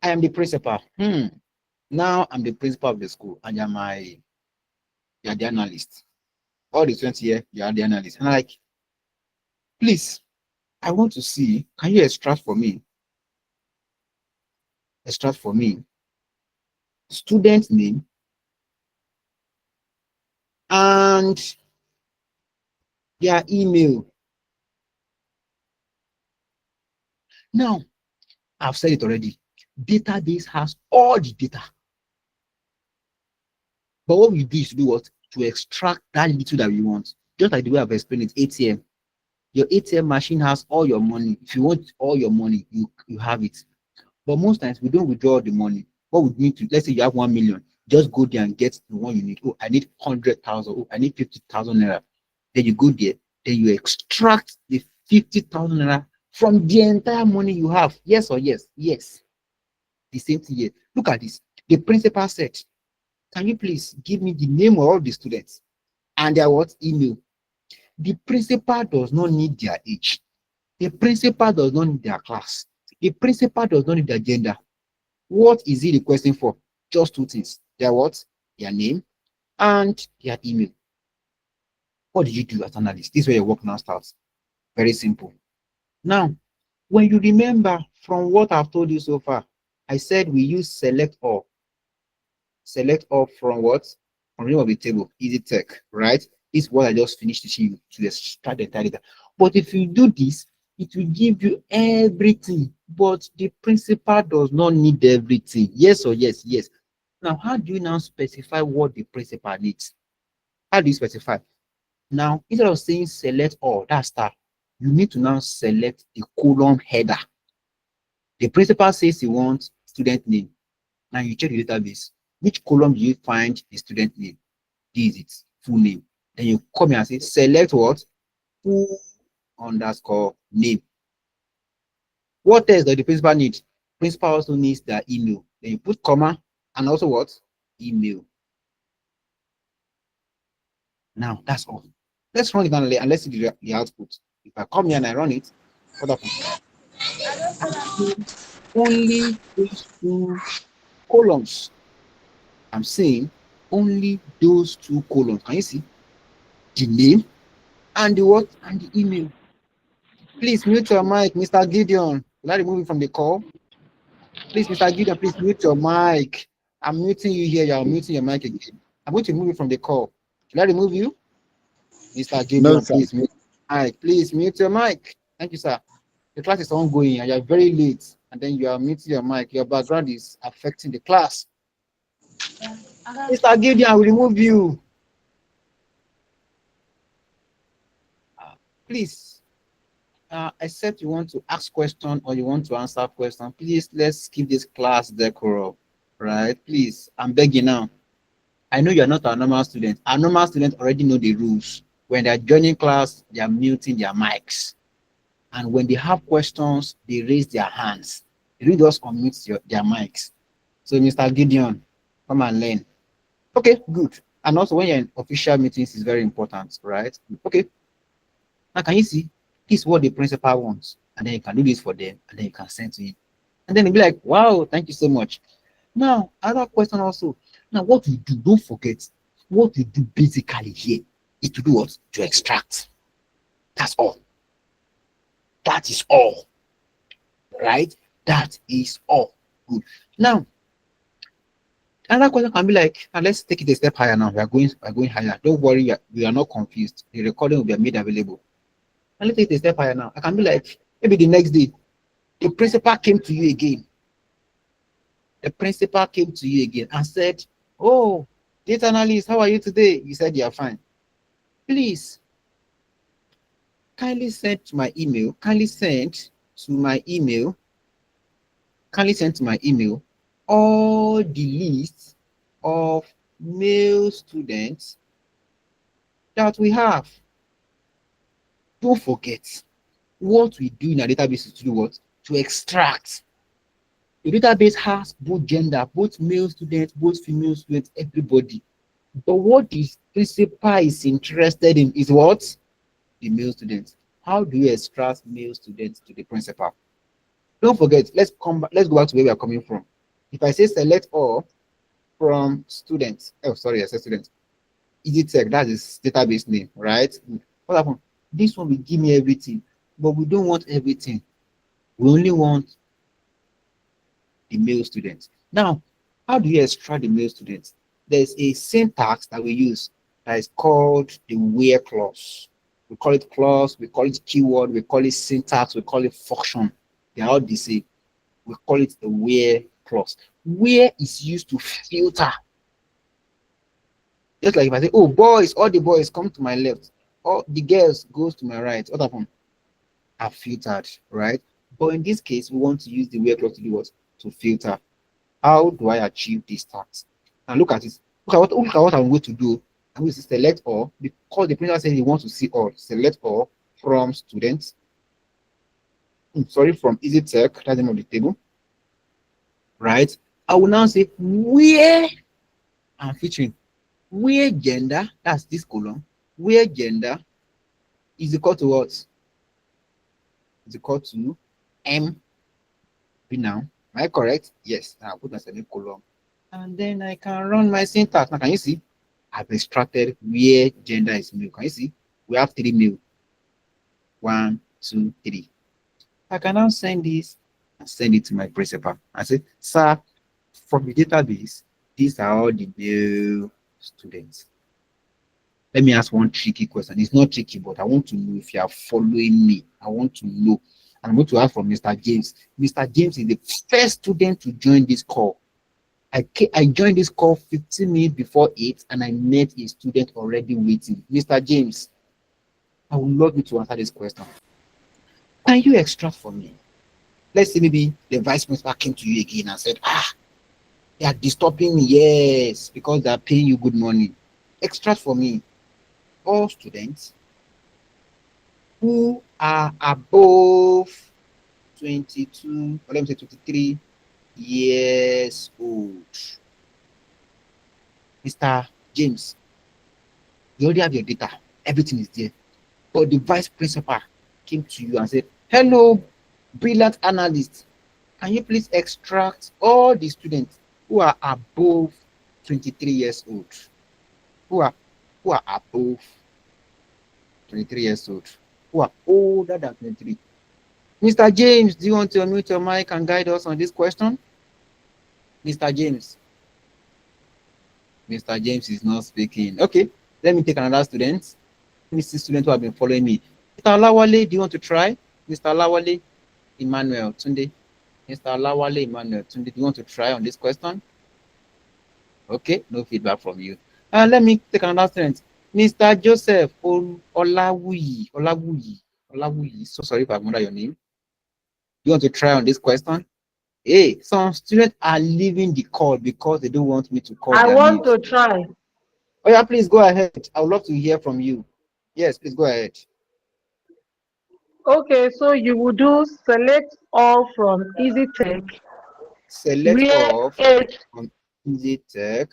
[SPEAKER 1] I am the principal. Now I'm the principal of the school, and you're the analyst. All the 20 here, you are the analyst. And I'm like, please, I want to see, can you extract for me? Extract for me student name and their email. Now, I've said it already. Database has all the data. But what we do is to do what? To extract that little that we want. Just like the way I've explained it, ATM. Your ATM machine has all your money. If you want all your money, you have it. But most times we don't withdraw the money. What we need to, let's say you have 1 million, just go there and get the one you need. Oh, I need 100,000. Oh, I need 50,000 naira. Then you go there, then you extract the 50,000 naira from the entire money you have. Yes or yes? Yes. The same thing here. Look at this. The principal said, can you please give me the name of all the students and their what? Email. The principal does not need their age. The principal does not need their class. The principal does not need their gender. What is he requesting for? Just two things. Their what? Their name and their email. What did you do as an analyst? This is where your work now starts. Very simple. Now, when you remember from what I've told you so far, I said we use select all. Select all from what? From the name of the table, EasyTech, right? This is what I just finished teaching you to extract the entire data. But if you do this, it will give you everything, but the principal does not need everything. Yes or yes? Yes. Now, how do you now specify what the principal needs? How do you specify? Now, instead of saying select all, that's star, you need to now select the column header. The principal says he wants student name. Now you check the database. Which column do you find the student name? This is its full name. Then you come here and say select what? Full underscore name. What else does the principal need? Principal also needs their email. Then you put comma and also what? Email. Now that's all. Let's run it down and let's see the output. If I come here and I run it, what happens? Only those two columns. I'm saying only those two columns. Can you see? The name and the what? And the email. Please mute your mic, Mr. Gideon. Will I remove you from the call? Please, Mr. Gideon, please mute your mic. I'm muting you here. You're muting your mic again. I'm going to remove you from the call. Should I remove you? Mr. Gideon,
[SPEAKER 3] No,
[SPEAKER 1] please mute your mic. Please mute your mic. Thank you, sir. The class is ongoing and you're very late. And then you are muting your mic. Your background is affecting the class. Mr. Gideon, I will remove you. Please, except you want to ask question or you want to answer question, please let's keep this class decorum, right? Please, I'm begging now. I know you're not a normal student. A normal student already know the rules. When they're joining class, they are muting their mics. And when they have questions, they raise their hands. They don't just unmute their mics. So Mr. Gideon, come and learn. Okay, good. And also when you're in official meetings, it's very important, right? Okay. Now can you see? This is what the principal wants. And then you can do this for them. And then you can send to him. And then they'll be like, wow, thank you so much. Now, other question also. Now, what you do, don't forget, what you do basically here is to do what? To extract. That's all. That is all. Right? That is all. Good. Now, another question can be like, now let's take it a step higher now. We are going higher. Don't worry, we are not confused. The recording will be made available. And let's take it a step higher now. I can be like, maybe the next day, the principal came to you again. The principal came to you again and said, oh, data analyst, how are you today? You said you are fine. Please, kindly send to my email, all the lists of male students that we have. Don't forget, what we do in our database is to do what? To extract. The database has both gender, both male students, both female students, everybody. But what the principal is interested in is what? The male students. How do you extract male students to the principal? Don't forget, let's go back to where we are coming from. If I say select all from students, oh sorry, I said students. EasyTech, that is database name, right? What happened? This one will give me everything, but we don't want everything. We only want the male students. Now, how do you extract the male students? There's a syntax that we use that is called the where clause. We call it clause, we call it keyword, we call it syntax, we call it function. They are all the same. We call it the where clause. Where is used to filter. Just like if I say, oh, boys, all the boys come to my left, all the girls goes to my right. What happened? Are filtered, right? But in this case, we want to use the where clause to do what? To filter. How do I achieve this task? Now look at it. Look at what I'm going to do. I'm going to select all because the printer says he wants to see all. Select all from students. Sorry, from EasyTech. That's the name of the table. Right? I will now say where I'm featuring. Where gender, that's this column, where gender is equal to what? Is equal to M. Be now. Am I correct? Yes. Now I'll put my semicolon. And then I can run my syntax. Now can you see? I've extracted where gender is male. Can you see? We have 3 male. 1, 2, 3. I can now send this and send it to my principal. I say, sir, from the database, these are all the male students. Let me ask one tricky question. It's not tricky, but I want to know if you are following me. I want to know. I'm going to ask from Mr. James. Mr. James is the first student to join this call. I joined this call 15 minutes before 8 and I met a student already waiting. Mr. James, I would love you to answer this question. Can you extract for me? Let's say maybe the vice principal came to you again and said, they are disturbing me. Yes, because they are paying you good money. Extract for me all students who are above 22, or let me say 23 years old. Mr. James, you already have your data. Everything is there. But the vice principal came to you and said, hello, brilliant analyst. Can you please extract all the students who are above 23 years old? Who are above 23 years old? Who are older than 23? Mr. James, do you want to unmute your mic and guide us on this question? Mr. James. Mr. James is not speaking. Okay, let me take another student. Let me see students who have been following me. Mr. Lawale, do you want to try? Mr. Lawale, Emmanuel, Tunde. Mr. Lawale, Emmanuel, Tunde, do you want to try on this question? Okay, no feedback from you. Let me take another student. Mr. Joseph Olawuyi. So sorry if I murder your name. You want to try on this question? Hey, some students are leaving the call because they don't want me to call
[SPEAKER 5] I
[SPEAKER 1] their
[SPEAKER 5] want
[SPEAKER 1] names.
[SPEAKER 5] to try.
[SPEAKER 1] Oh yeah, please go ahead. I would love to hear from you. Yes, please go ahead.
[SPEAKER 5] Okay, so you will do select all from EasyTech.
[SPEAKER 1] Select
[SPEAKER 5] Where
[SPEAKER 1] all
[SPEAKER 5] age?
[SPEAKER 1] from EasyTech.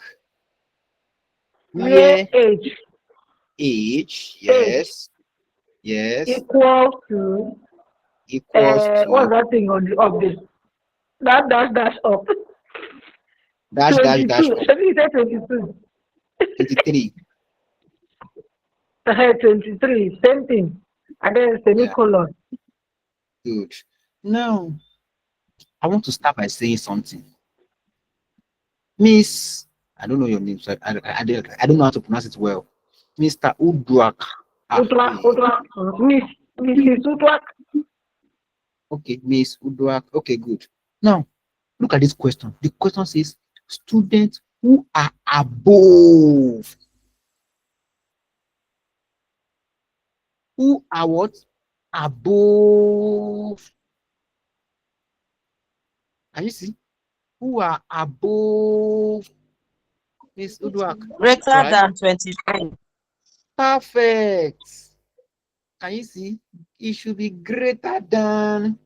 [SPEAKER 5] Where age?
[SPEAKER 1] Age, yes. Yes.
[SPEAKER 5] Equal to
[SPEAKER 1] Equals to
[SPEAKER 5] what's that thing on the update? That dash up.
[SPEAKER 1] dash
[SPEAKER 5] 22.
[SPEAKER 1] up.
[SPEAKER 5] Should we say 22?
[SPEAKER 1] 23.
[SPEAKER 5] 23. Same thing. And then semicolon.
[SPEAKER 1] Good. Now, I want to start by saying something. Miss, I don't know your name, so I don't know how to pronounce it well. Mr. Uduak.
[SPEAKER 5] Mrs. Udwak.
[SPEAKER 1] Okay, Miss Uduak. Okay, good. Now, look at this question. The question says, students who are above. Who are what? Above. Can you see? Who are above Miss Uduak?
[SPEAKER 6] Greater than 25.
[SPEAKER 1] Perfect. Can you see? It should be greater than,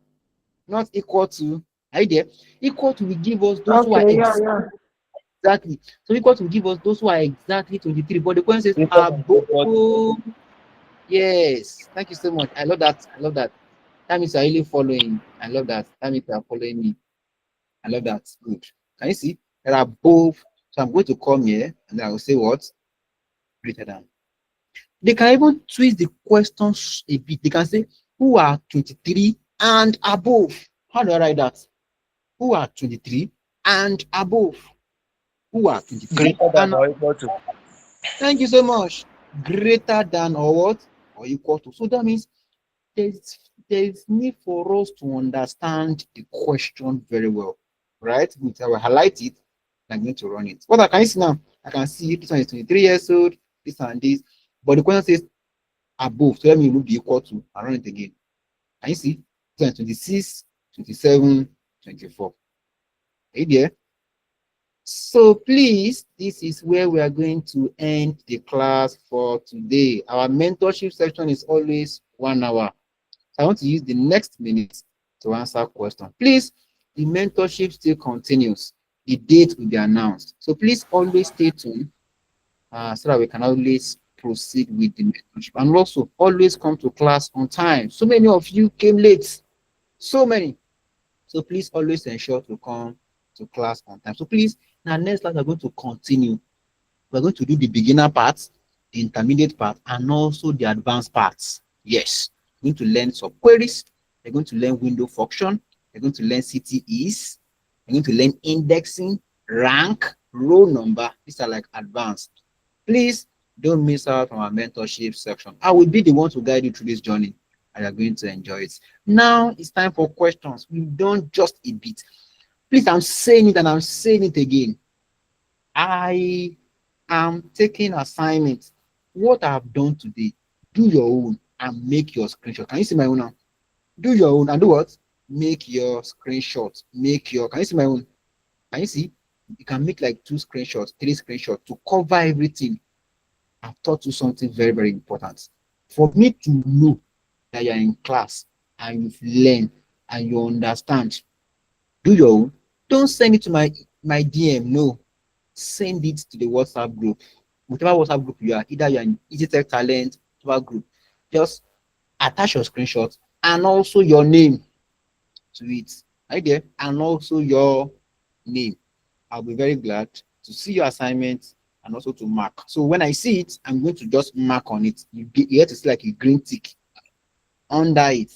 [SPEAKER 1] not equal to. Are you there? Equal to will give us those who are
[SPEAKER 5] Okay, yeah.
[SPEAKER 1] exactly. So equal to give us those who are exactly 23, but the question says above. Yes, thank you so much. I love that. I love that. That means you're really following. I love that. That means you're following me. I love that. Good. Can you see? They're above. So I'm going to come here and then I will say what? Greater than. They can even twist the questions a bit. They can say, who are 23 and above? How do I write that? Who are 23 and above? Who are 23
[SPEAKER 3] Greater than
[SPEAKER 1] and
[SPEAKER 3] or equal to.
[SPEAKER 1] thank you so much. Greater than or what? Or equal to. So that means there's need for us to understand the question very well. Right? I will highlight it. I'm going to run it. What I can see now, I can see this one is 23 years old, this and this. But the question says above. So let me remove the equal to and run it again. Can you see? 26, 27, 24. Are you there? So please, this is where we are going to end the class for today. Our mentorship section is always 1 hour. So I want to use the next minute to answer questions. Please, the mentorship still continues. The date will be announced. So please always stay tuned so that we can always proceed with the mentorship. And also, always come to class on time. So many of you came late. So many. So please always ensure to come to class on time. So please, now next class we're going to continue. We're going to do the beginner parts, the intermediate part, and also the advanced parts. Yes, we're going to learn subqueries. We're going to learn window function. We're going to learn CTEs. We're going to learn indexing, rank, row number. These are like advanced. Please don't miss out from our mentorship section. I will be the one to guide you through this journey, and you're going to enjoy it. Now it's time for questions. We've done just a bit. Please, I'm saying it and I'm saying it again. I am taking assignments. What I've done today, do your own and make your screenshot. Can you see my own now? Do your own and do what? Make your screenshot. Can you see my own? Can you see? You can make like 2 screenshots, 3 screenshots to cover everything. I've taught you something very, very important. For me to know that you're in class and you've learned and you understand, do your own. Don't send it to my DM. No, send it to the WhatsApp group. Whatever WhatsApp group you are, either you're in EasyTech Talent, whatever group, just attach your screenshot and also your name to it. Right there, and also your name. I'll be very glad to see your assignment and also to mark. So when I see it, I'm going to just mark on it. You have to see like a green tick under it.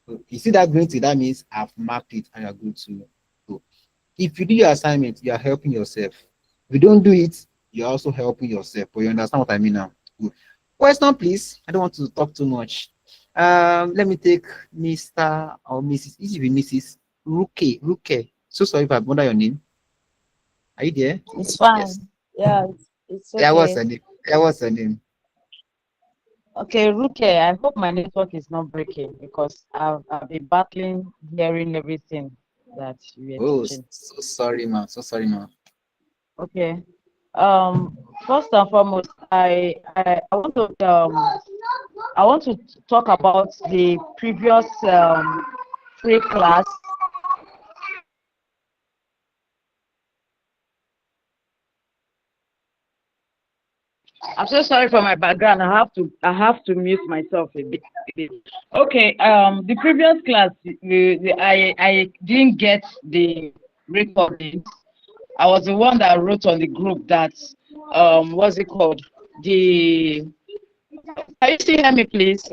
[SPEAKER 1] So you see that green tick, that means I've marked it and you're good to go. If you do your assignment, you are helping yourself. If you don't do it, you're also helping yourself. But you understand what I mean now? Good. Question, please. I don't want to talk too much. Let me take Mr. or Mrs. It should be Mrs. Ruke. So sorry if I bother your name. Are you there?
[SPEAKER 6] It's fine.
[SPEAKER 1] Yes.
[SPEAKER 6] Yeah, it's
[SPEAKER 1] Yeah, what's
[SPEAKER 6] okay.
[SPEAKER 1] her name? Yeah, what's her name?
[SPEAKER 6] Okay, Ruke, I hope my network is not breaking because I've been battling hearing everything that you were
[SPEAKER 1] Oh,
[SPEAKER 6] teaching.
[SPEAKER 1] so sorry, ma. So sorry, ma.
[SPEAKER 6] Okay. First and foremost, I want to talk about the previous free class. I'm so sorry for my background. I have to mute myself a bit. Okay. The previous class, I didn't get the recording. I was the one that wrote on the group that what's it called? Can you still hear me, please?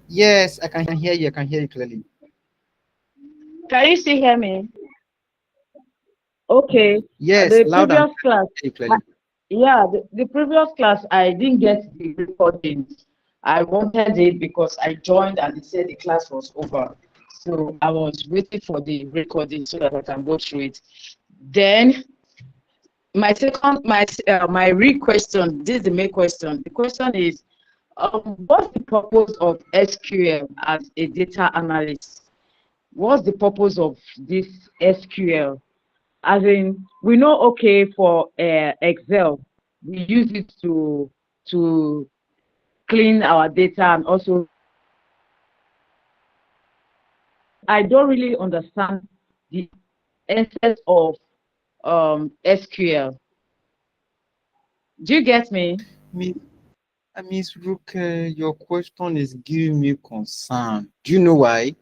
[SPEAKER 1] Yes, I can hear you. I can hear you clearly.
[SPEAKER 6] Can you still hear me? Okay.
[SPEAKER 1] Yes,
[SPEAKER 6] The
[SPEAKER 1] loud and
[SPEAKER 6] previous class,
[SPEAKER 1] hear you clearly.
[SPEAKER 6] yeah, the previous class, I didn't get the recordings. I wanted it because I joined and they said the class was over. So I was waiting for the recording so that I can go through it. Then my real question, this is the main question. The question is, what's the purpose of SQL as a data analyst? What's the purpose of this SQL? As in, we know, okay, for Excel, we use it to clean our data, and also I don't really understand the essence of SQL. Do you get me?
[SPEAKER 1] Miss Rook, your question is giving me concern. Do you know why?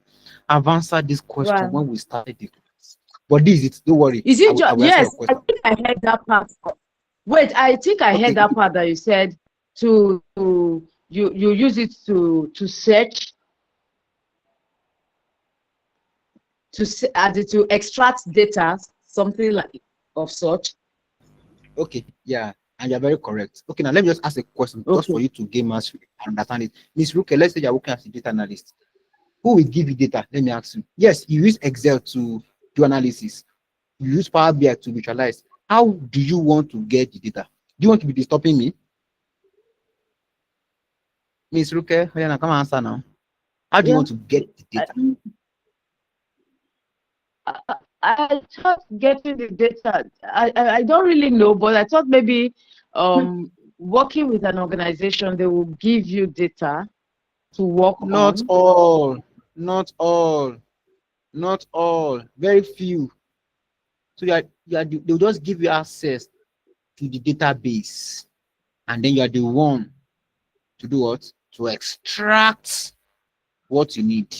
[SPEAKER 1] I've answered this question
[SPEAKER 6] Right.
[SPEAKER 1] when we started the class. But this is it. Don't worry.
[SPEAKER 6] Is
[SPEAKER 1] I
[SPEAKER 6] it
[SPEAKER 1] will answer
[SPEAKER 6] yes?
[SPEAKER 1] your
[SPEAKER 6] I
[SPEAKER 1] question.
[SPEAKER 6] think I heard that part. Wait, I think I
[SPEAKER 1] Okay.
[SPEAKER 6] heard that part that you said to you use it to search to extract data, something like of such.
[SPEAKER 1] Okay, yeah, and you're very correct. Okay, now let me just ask a question just
[SPEAKER 6] Okay.
[SPEAKER 1] for you to gain mastery and understand it. Miss Ruke, let's say you're working as a data analyst. Who will give you data? Let me ask you. Yes, you use Excel to do analysis. You use Power BI to visualize. How do you want to get the data? Do you want to be disturbing me? Miss Ruke, come and answer now. How do you
[SPEAKER 6] Yeah.
[SPEAKER 1] want to get the data?
[SPEAKER 6] I thought getting the data. I don't really know, but I thought maybe working with an organization, they will give you data to work
[SPEAKER 1] Not
[SPEAKER 6] on.
[SPEAKER 1] all, not all, not all, very few. So they'll just give you access to the database, and then you are the one to do what? To extract what you need.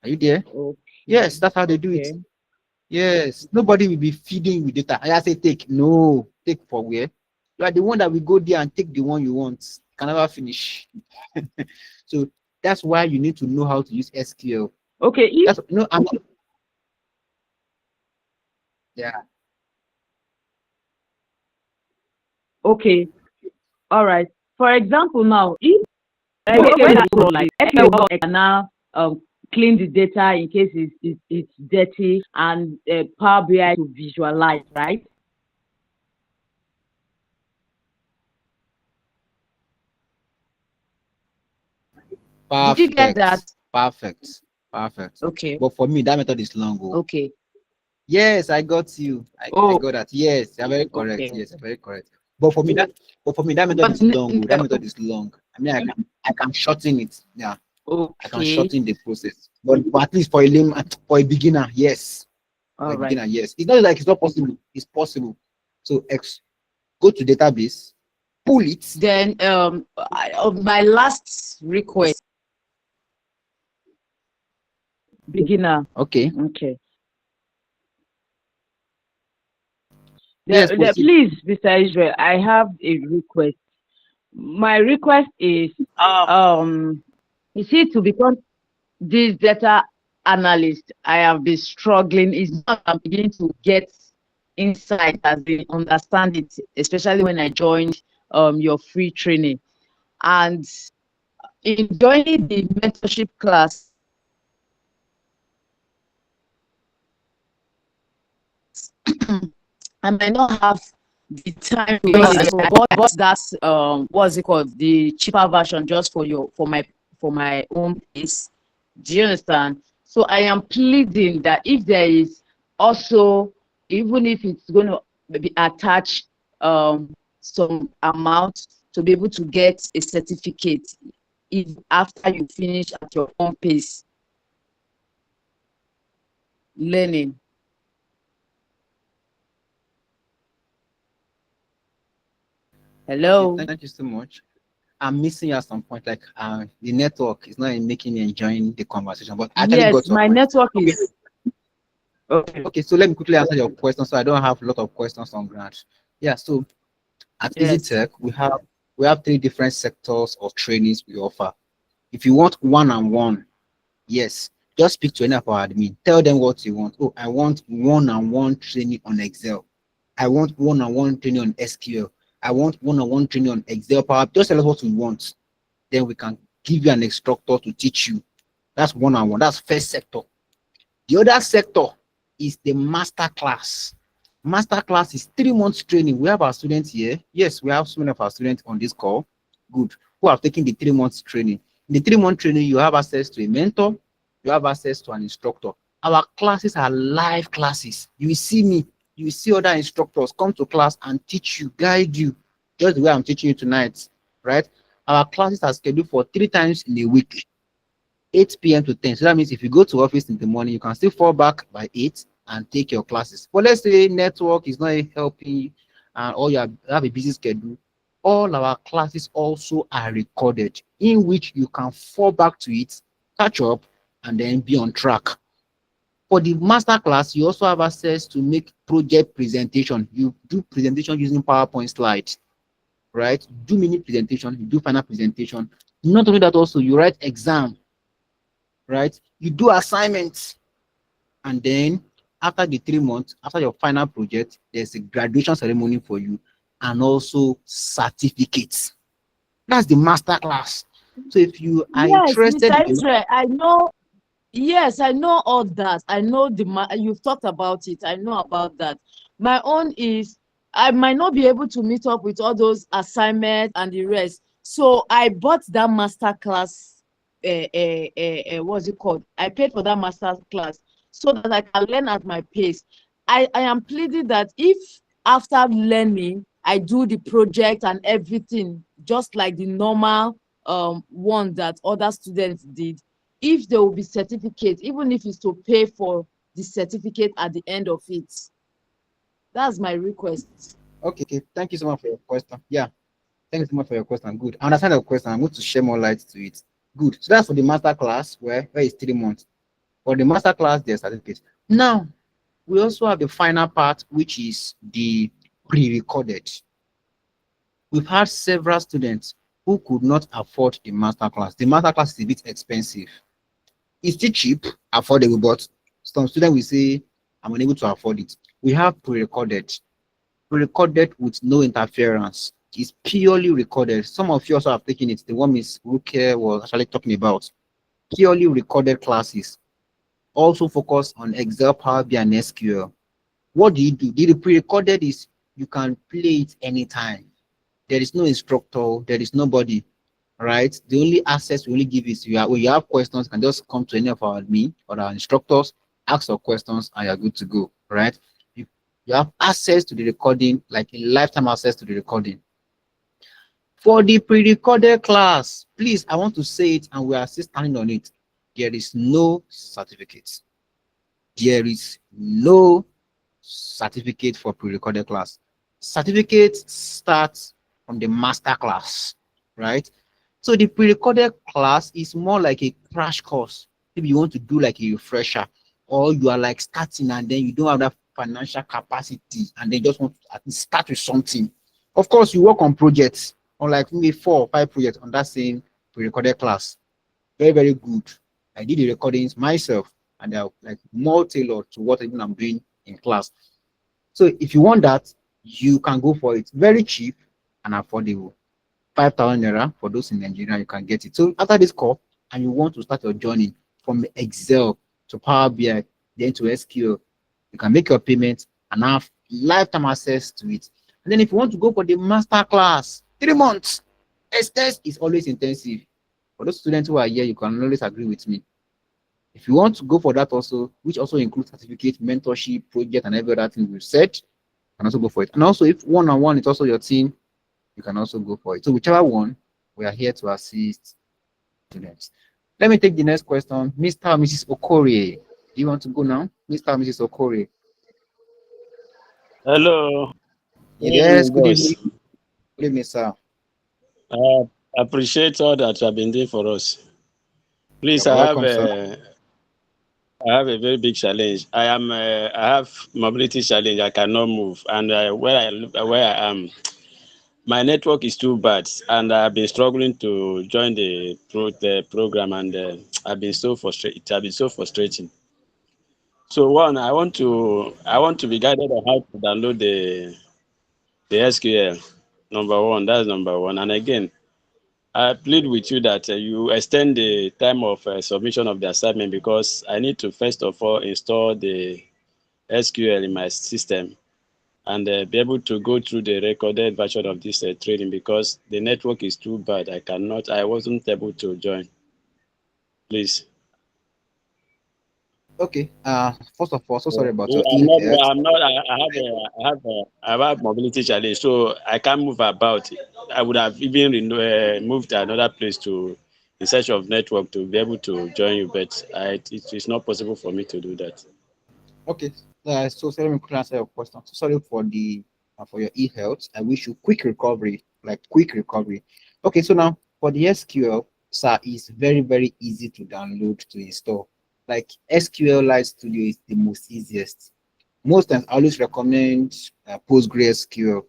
[SPEAKER 1] Are you there?
[SPEAKER 6] Okay.
[SPEAKER 1] Yes, that's how they do it.
[SPEAKER 6] Okay.
[SPEAKER 1] Yes, nobody will be feeding with data. I say take. No, take for where? You are the one that will go there and take the one you want. You can never finish. So that's why you need to know how to use SQL.
[SPEAKER 6] Okay.
[SPEAKER 1] That's no, I'm not. Yeah.
[SPEAKER 6] Okay. All right. For example, now, if like SQL can now clean the data in case it's dirty, and Power BI to visualize, right? Did you get that?
[SPEAKER 1] Perfect. Perfect.
[SPEAKER 6] Okay.
[SPEAKER 1] But for me, that method is long.
[SPEAKER 6] Okay.
[SPEAKER 1] Yes, I got you. I got that. Yes, you're very correct.
[SPEAKER 6] Okay.
[SPEAKER 1] Yes, you're very correct. But for me, that method
[SPEAKER 6] But
[SPEAKER 1] is long. That method is long. I mean, I can shorten it. Yeah, I can
[SPEAKER 6] okay.
[SPEAKER 1] shorten the process. But at least for a beginner, yes. For
[SPEAKER 6] All
[SPEAKER 1] a
[SPEAKER 6] right.
[SPEAKER 1] beginner, yes. It's not like it's not possible. It's possible. So go to database, pull it.
[SPEAKER 6] Then my last request, beginner.
[SPEAKER 1] Okay.
[SPEAKER 6] Okay.
[SPEAKER 1] Yes, proceed.
[SPEAKER 6] Please, Mr. Israel, I have a request. My request is you see, to become this data analyst, I have been struggling. It's not I'm beginning to get insight as in understand it, especially when I joined your free training. And in joining the mentorship class, I might not have the time to bought that what's it called, the cheaper version, just for my own pace. Do you understand? So I am pleading that if there is also, even if it's going to maybe attach some amount to be able to get a certificate if after you finish at your own pace learning. Hello.
[SPEAKER 1] Thank you so much. I'm missing you at some point. Like the network is not making me enjoying the conversation, but I actually got
[SPEAKER 6] Yes,
[SPEAKER 1] your
[SPEAKER 6] my
[SPEAKER 1] point.
[SPEAKER 6] network is okay.
[SPEAKER 1] Okay, so let me quickly answer your question so I don't have a lot of questions on ground. Yeah, so at
[SPEAKER 6] Yes.
[SPEAKER 1] EasyTech, we have 3 different sectors of trainings we offer. If you want one-on-one, yes, just speak to any of our admin. Tell them what you want. Oh, I want one-on-one training on Excel. I want one-on-one training on SQL. I want one-on-one training on Excel Power. Just tell us what you want. Then we can give you an instructor to teach you. That's one-on-one. That's first sector. The other sector is the master class. Master class is 3 months training. We have our students here. Yes, we have so many of our students on this call. Good. Who have taken the 3 months training. In the 3-month training, you have access to a mentor. You have access to an instructor. Our classes are live classes. You will see me. You will see other instructors come to class and teach you, guide you, just the way I'm teaching you tonight, right? Our classes are scheduled for 3 times in a week, 8 p.m. to 10. So that means if you go to office in the morning, you can still fall back by 8 and take your classes. But let's say network is not helping you, or you have a busy schedule. All our classes also are recorded, in which you can fall back to it, catch up, and then be on track. For the master class, you also have access to make project presentation. You do presentation using PowerPoint slides, right? Do mini presentation, you do final presentation. Not only that, also you write exam, right? You do assignments, and then after the 3 months, after your final project, there's a graduation ceremony for you, and also certificates. That's the master class. So if you are
[SPEAKER 7] Yes,
[SPEAKER 1] interested
[SPEAKER 7] Mr.
[SPEAKER 1] in,
[SPEAKER 7] Israel, I know. Yes, I know all that. I know you've talked about it. I know about that. My own is I might not be able to meet up with all those assignments and the rest. So I bought that master class. What's it called? I paid for that master class so that I can learn at my pace. I am pleading that if after learning I do the project and everything just like the normal one that other students did, if there will be certificate, even if it's to pay for the certificate at the end of it. That's my request.
[SPEAKER 1] okay, thank you so much for your question. Yeah, thank you so much for your question. Good. I understand your question. I'm going to share more light to it. Good. So that's for the master class where it's 3 months. For the master class, there's certificate. Now, we also have the final part, which is the pre-recorded. We've had several students who could not afford the master class. The master class is a bit expensive. It's still cheap, affordable, but some students will say, I'm unable to afford it. We have pre-recorded with no interference. It's purely recorded. Some of you also have taken it. The one Ms. Ruke was actually talking about. Purely recorded classes. Also focus on Excel, Power BI, and SQL. What do you do? The pre-recorded is you can play it anytime. There is no instructor, there is nobody, right? The only access we only give is when you have questions, you can just come to any of our admin or our instructors, ask your questions, and you're good to go, right? You have access to the recording, like a lifetime access to the recording. For the pre-recorded class, please, I want to say it, and we are still standing on it. There is no certificate. There is no certificate for pre-recorded class. Certificate starts from the master class, right? So the pre-recorded class is more like a crash course. If you want to do like a refresher, or you are like starting and then you don't have that financial capacity and then just want to at least start with something. Of course, you work on projects, on like maybe 4 or 5 projects on that same pre-recorded class. Very, very good. I did the recordings myself, and they're like more tailored to what even I'm doing in class. So if you want that, you can go for it. Very cheap and affordable. 5,000 naira for those in Nigeria, you can get it. So after this call, and you want to start your journey from Excel to Power BI, then to SQL, you can make your payment and have lifetime access to it. And then if you want to go for the master class, 3 months, test is always intensive. For those students who are here, you can always agree with me. If you want to go for that also, which also includes certificate, mentorship, project, and every other thing we've said, you can also go for it. And also, if one-on-one is also your team, you can also go for it. So whichever one, we are here to assist students. Let me take the next question. Mr. and Mrs. Okori. Do you want to go now? Mr. and Mrs. Okori.
[SPEAKER 8] Hello.
[SPEAKER 1] Yes, good
[SPEAKER 8] Boss.
[SPEAKER 1] evening. Good evening, sir.
[SPEAKER 8] I appreciate all that you have been doing for us. Please,
[SPEAKER 1] You're
[SPEAKER 8] I
[SPEAKER 1] welcome, sir.
[SPEAKER 8] have a very big challenge. I have mobility challenge. I cannot move, and where I am, my network is too bad, and I've been struggling to join the program, and I've been so frustrated. It has been so frustrating. So one, I want to be guided on how to download the SQL. Number one, that's number one. And again, I plead with you that you extend the time of submission of the assignment, because I need to first of all install the SQL in my system and be able to go through the recorded version of this training, because the network is too bad. I wasn't able to join. Please.
[SPEAKER 1] Okay. First of all, so sorry about your
[SPEAKER 8] I'm
[SPEAKER 1] ill
[SPEAKER 8] not.
[SPEAKER 1] health.
[SPEAKER 8] I'm not. I have mobility challenge, so I can't move about. I would have even moved to another place to in search of network to be able to join you, but it is not possible for me to do that.
[SPEAKER 1] Okay. So let me quickly answer your question. So sorry for your e-health. I wish you quick recovery, like quick recovery. Okay, so now for the SQL, sir, it's very, very easy to download to install. Like SQL Lite Studio is the most easiest. Most times I always recommend PostgreSQL,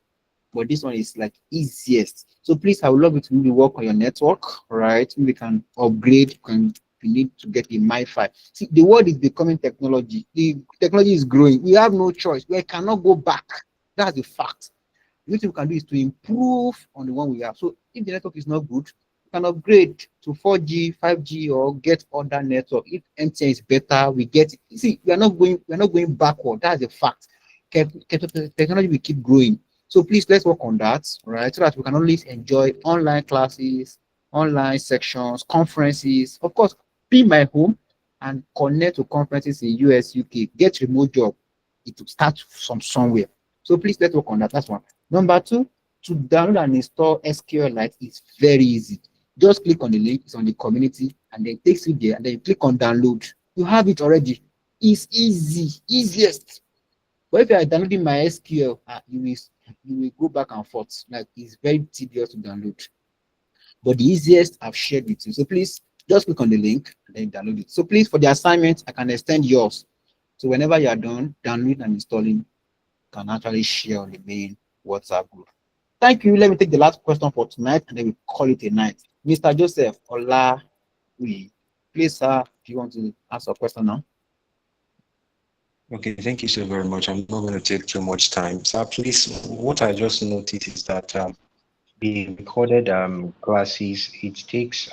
[SPEAKER 1] but this one is like easiest. So please, I would love you to maybe work on your network, right? We can upgrade, we need to get a MiFi. See, the world is becoming technology. The technology is growing. We have no choice. We cannot go back. That's the fact. The only thing we can do is to improve on the one we have. So if the network is not good, we can upgrade to 4G, 5G, or get other network. If MTN is better, we get it. See, we are not going backward. That's the fact. Technology will keep growing. So please, let's work on that, right? So that we can always enjoy online classes, online sections, conferences. Of course, be my home and connect to conferences in US, UK. Get remote job. It will start from somewhere. So please, let's work on that. That's one. Number two, to download and install SQLite is very easy. Just click on the link. It's on the community, and then it takes you there. And then you click on download. You have it already. It's easy, easiest. But if you are downloading my SQL, you will go back and forth. Like it's very tedious to download. But the easiest I've shared with you. So please just click on the link and then download it. So please, for the assignment, I can extend yours. So whenever you are done downloading and installing, you can actually share on the main WhatsApp group. Thank you. Let me take the last question for tonight, and then we call it a night. Mr. Joseph Ola, please, sir, if you want to ask a question now.
[SPEAKER 9] Okay, thank you so very much. I'm not going to take too much time. So please, what I just noticed is that the recorded classes, it takes,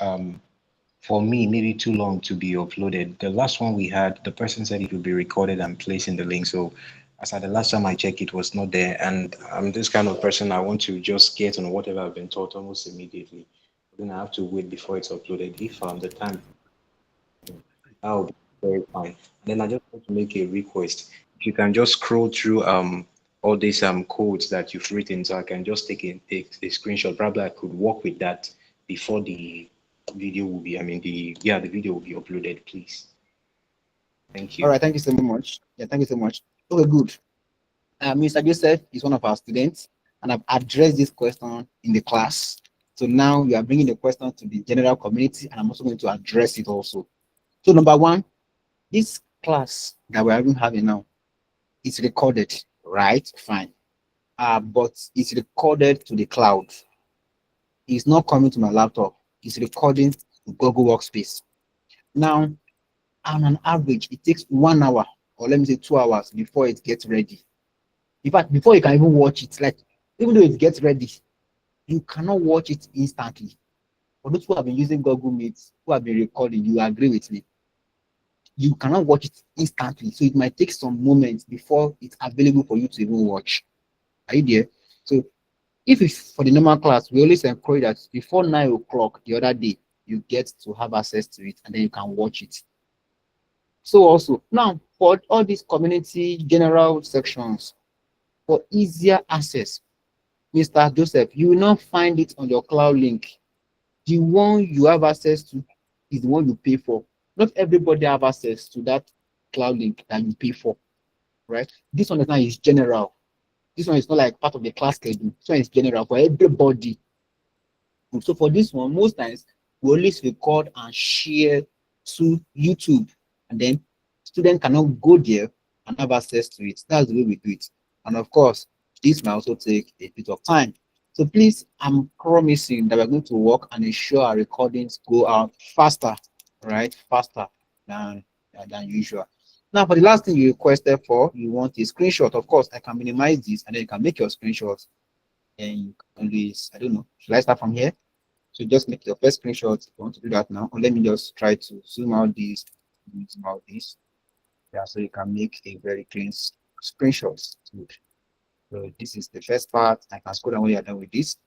[SPEAKER 9] for me, maybe too long to be uploaded. The last one we had, the person said it would be recorded and placed in the link. So as at the last time I checked, it was not there. And I'm this kind of person, I want to just get on whatever I've been taught almost immediately. Then I have to wait before it's uploaded. If the time, I'll be very fine. Then I just want to make a request. If you can just scroll through all these codes that you've written, so I can just take a screenshot. Probably I could work with that before the video will be, the video will be uploaded, please. Thank you.
[SPEAKER 1] All right, thank you so much. Yeah, thank you so much. Okay, good. Mr. Joseph is one of our students, and I've addressed this question in the class. So now we are bringing the question to the general community, and I'm also going to address it also. So number one, this class that we're even having now is recorded, right? Fine. But it's recorded to the cloud. It's not coming to my laptop. It's recording to Google Workspace. Now, on an average, it takes 1 hour, or let me say 2 hours before it gets ready. In fact, before you can even watch it, like even though it gets ready, you cannot watch it instantly. For those who have been using Google Meet, who have been recording, you agree with me. You cannot watch it instantly. So it might take some moments before it's available for you to even watch. Are you there? So if it's for the normal class, we always encourage that before 9 o'clock the other day, you get to have access to it, and then you can watch it. So also, now for all these community general sections, for easier access, Mr. Joseph, you will not find it on your cloud link. The one you have access to is the one you pay for. Not everybody have access to that cloud link that you pay for, right? This one is general. This one is not like part of the class schedule. This one is general for everybody. So for this one, most times we always record and share to YouTube, and then students cannot go there and have access to it. That's the way we do it. And of course, this might also take a bit of time. So please, I'm promising that we're going to work and ensure our recordings go out faster, right? Faster than usual. Now, for the last thing you requested for, you want a screenshot. Of course, I can minimize this, and then you can make your screenshots. And you can do this. I don't know. Should I start from here? So just make your first screenshot. If you want to do that now, or let me just try to zoom out this, zoom out this. Yeah, so you can make a very clean screenshot. Good. So this is the first part. I can scroll down when you're done with this.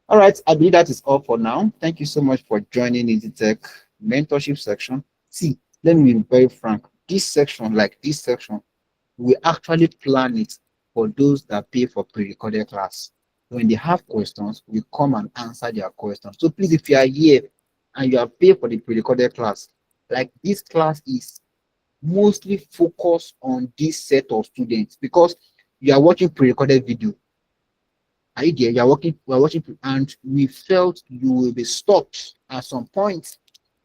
[SPEAKER 1] All right, I believe that is all for now. Thank you so much for joining EasyTech mentorship section. See, let me be very frank. This section, like this section, we actually plan it for those that pay for pre-recorded class. When they have questions, we come and answer their questions. So please, if you are here and you are paid for the pre-recorded class, like this class is mostly focus on this set of students because you are watching pre-recorded video. Are you there? You are watching, and we felt you will be stopped at some point,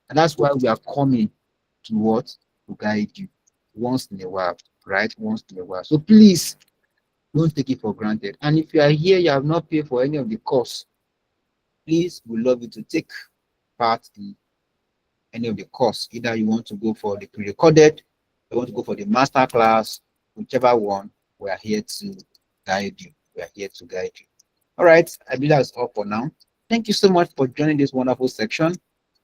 [SPEAKER 1] and that's why we are coming to what? To guide you once in a while, right? Once in a while. So please don't take it for granted. And if you are here, you have not paid for any of the course, please, we love you to take part in any of the course. Either you want to go for the pre-recorded, you want to go for the master class, whichever one, we are here to guide you. We are here to guide you. All right, I believe that's all for now. Thank you so much for joining this wonderful section.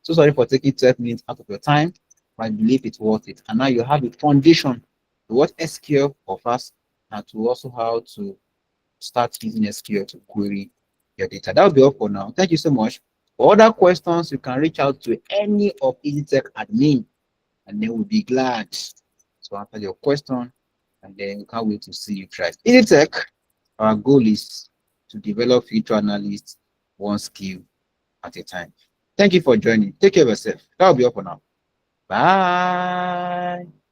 [SPEAKER 1] So sorry for taking 12 minutes out of your time, but I believe it's worth it. And now you have a foundation to what SQL offers and to also how to start using SQL to query your data. That'll be all for now. Thank you so much. For other questions, you can reach out to any of EasyTech admin, and they will be glad to answer your question. And then we can't wait to see you try. EasyTech, our goal is to develop future analysts one skill at a time. Thank you for joining. Take care of yourself. That'll be all for now. Bye.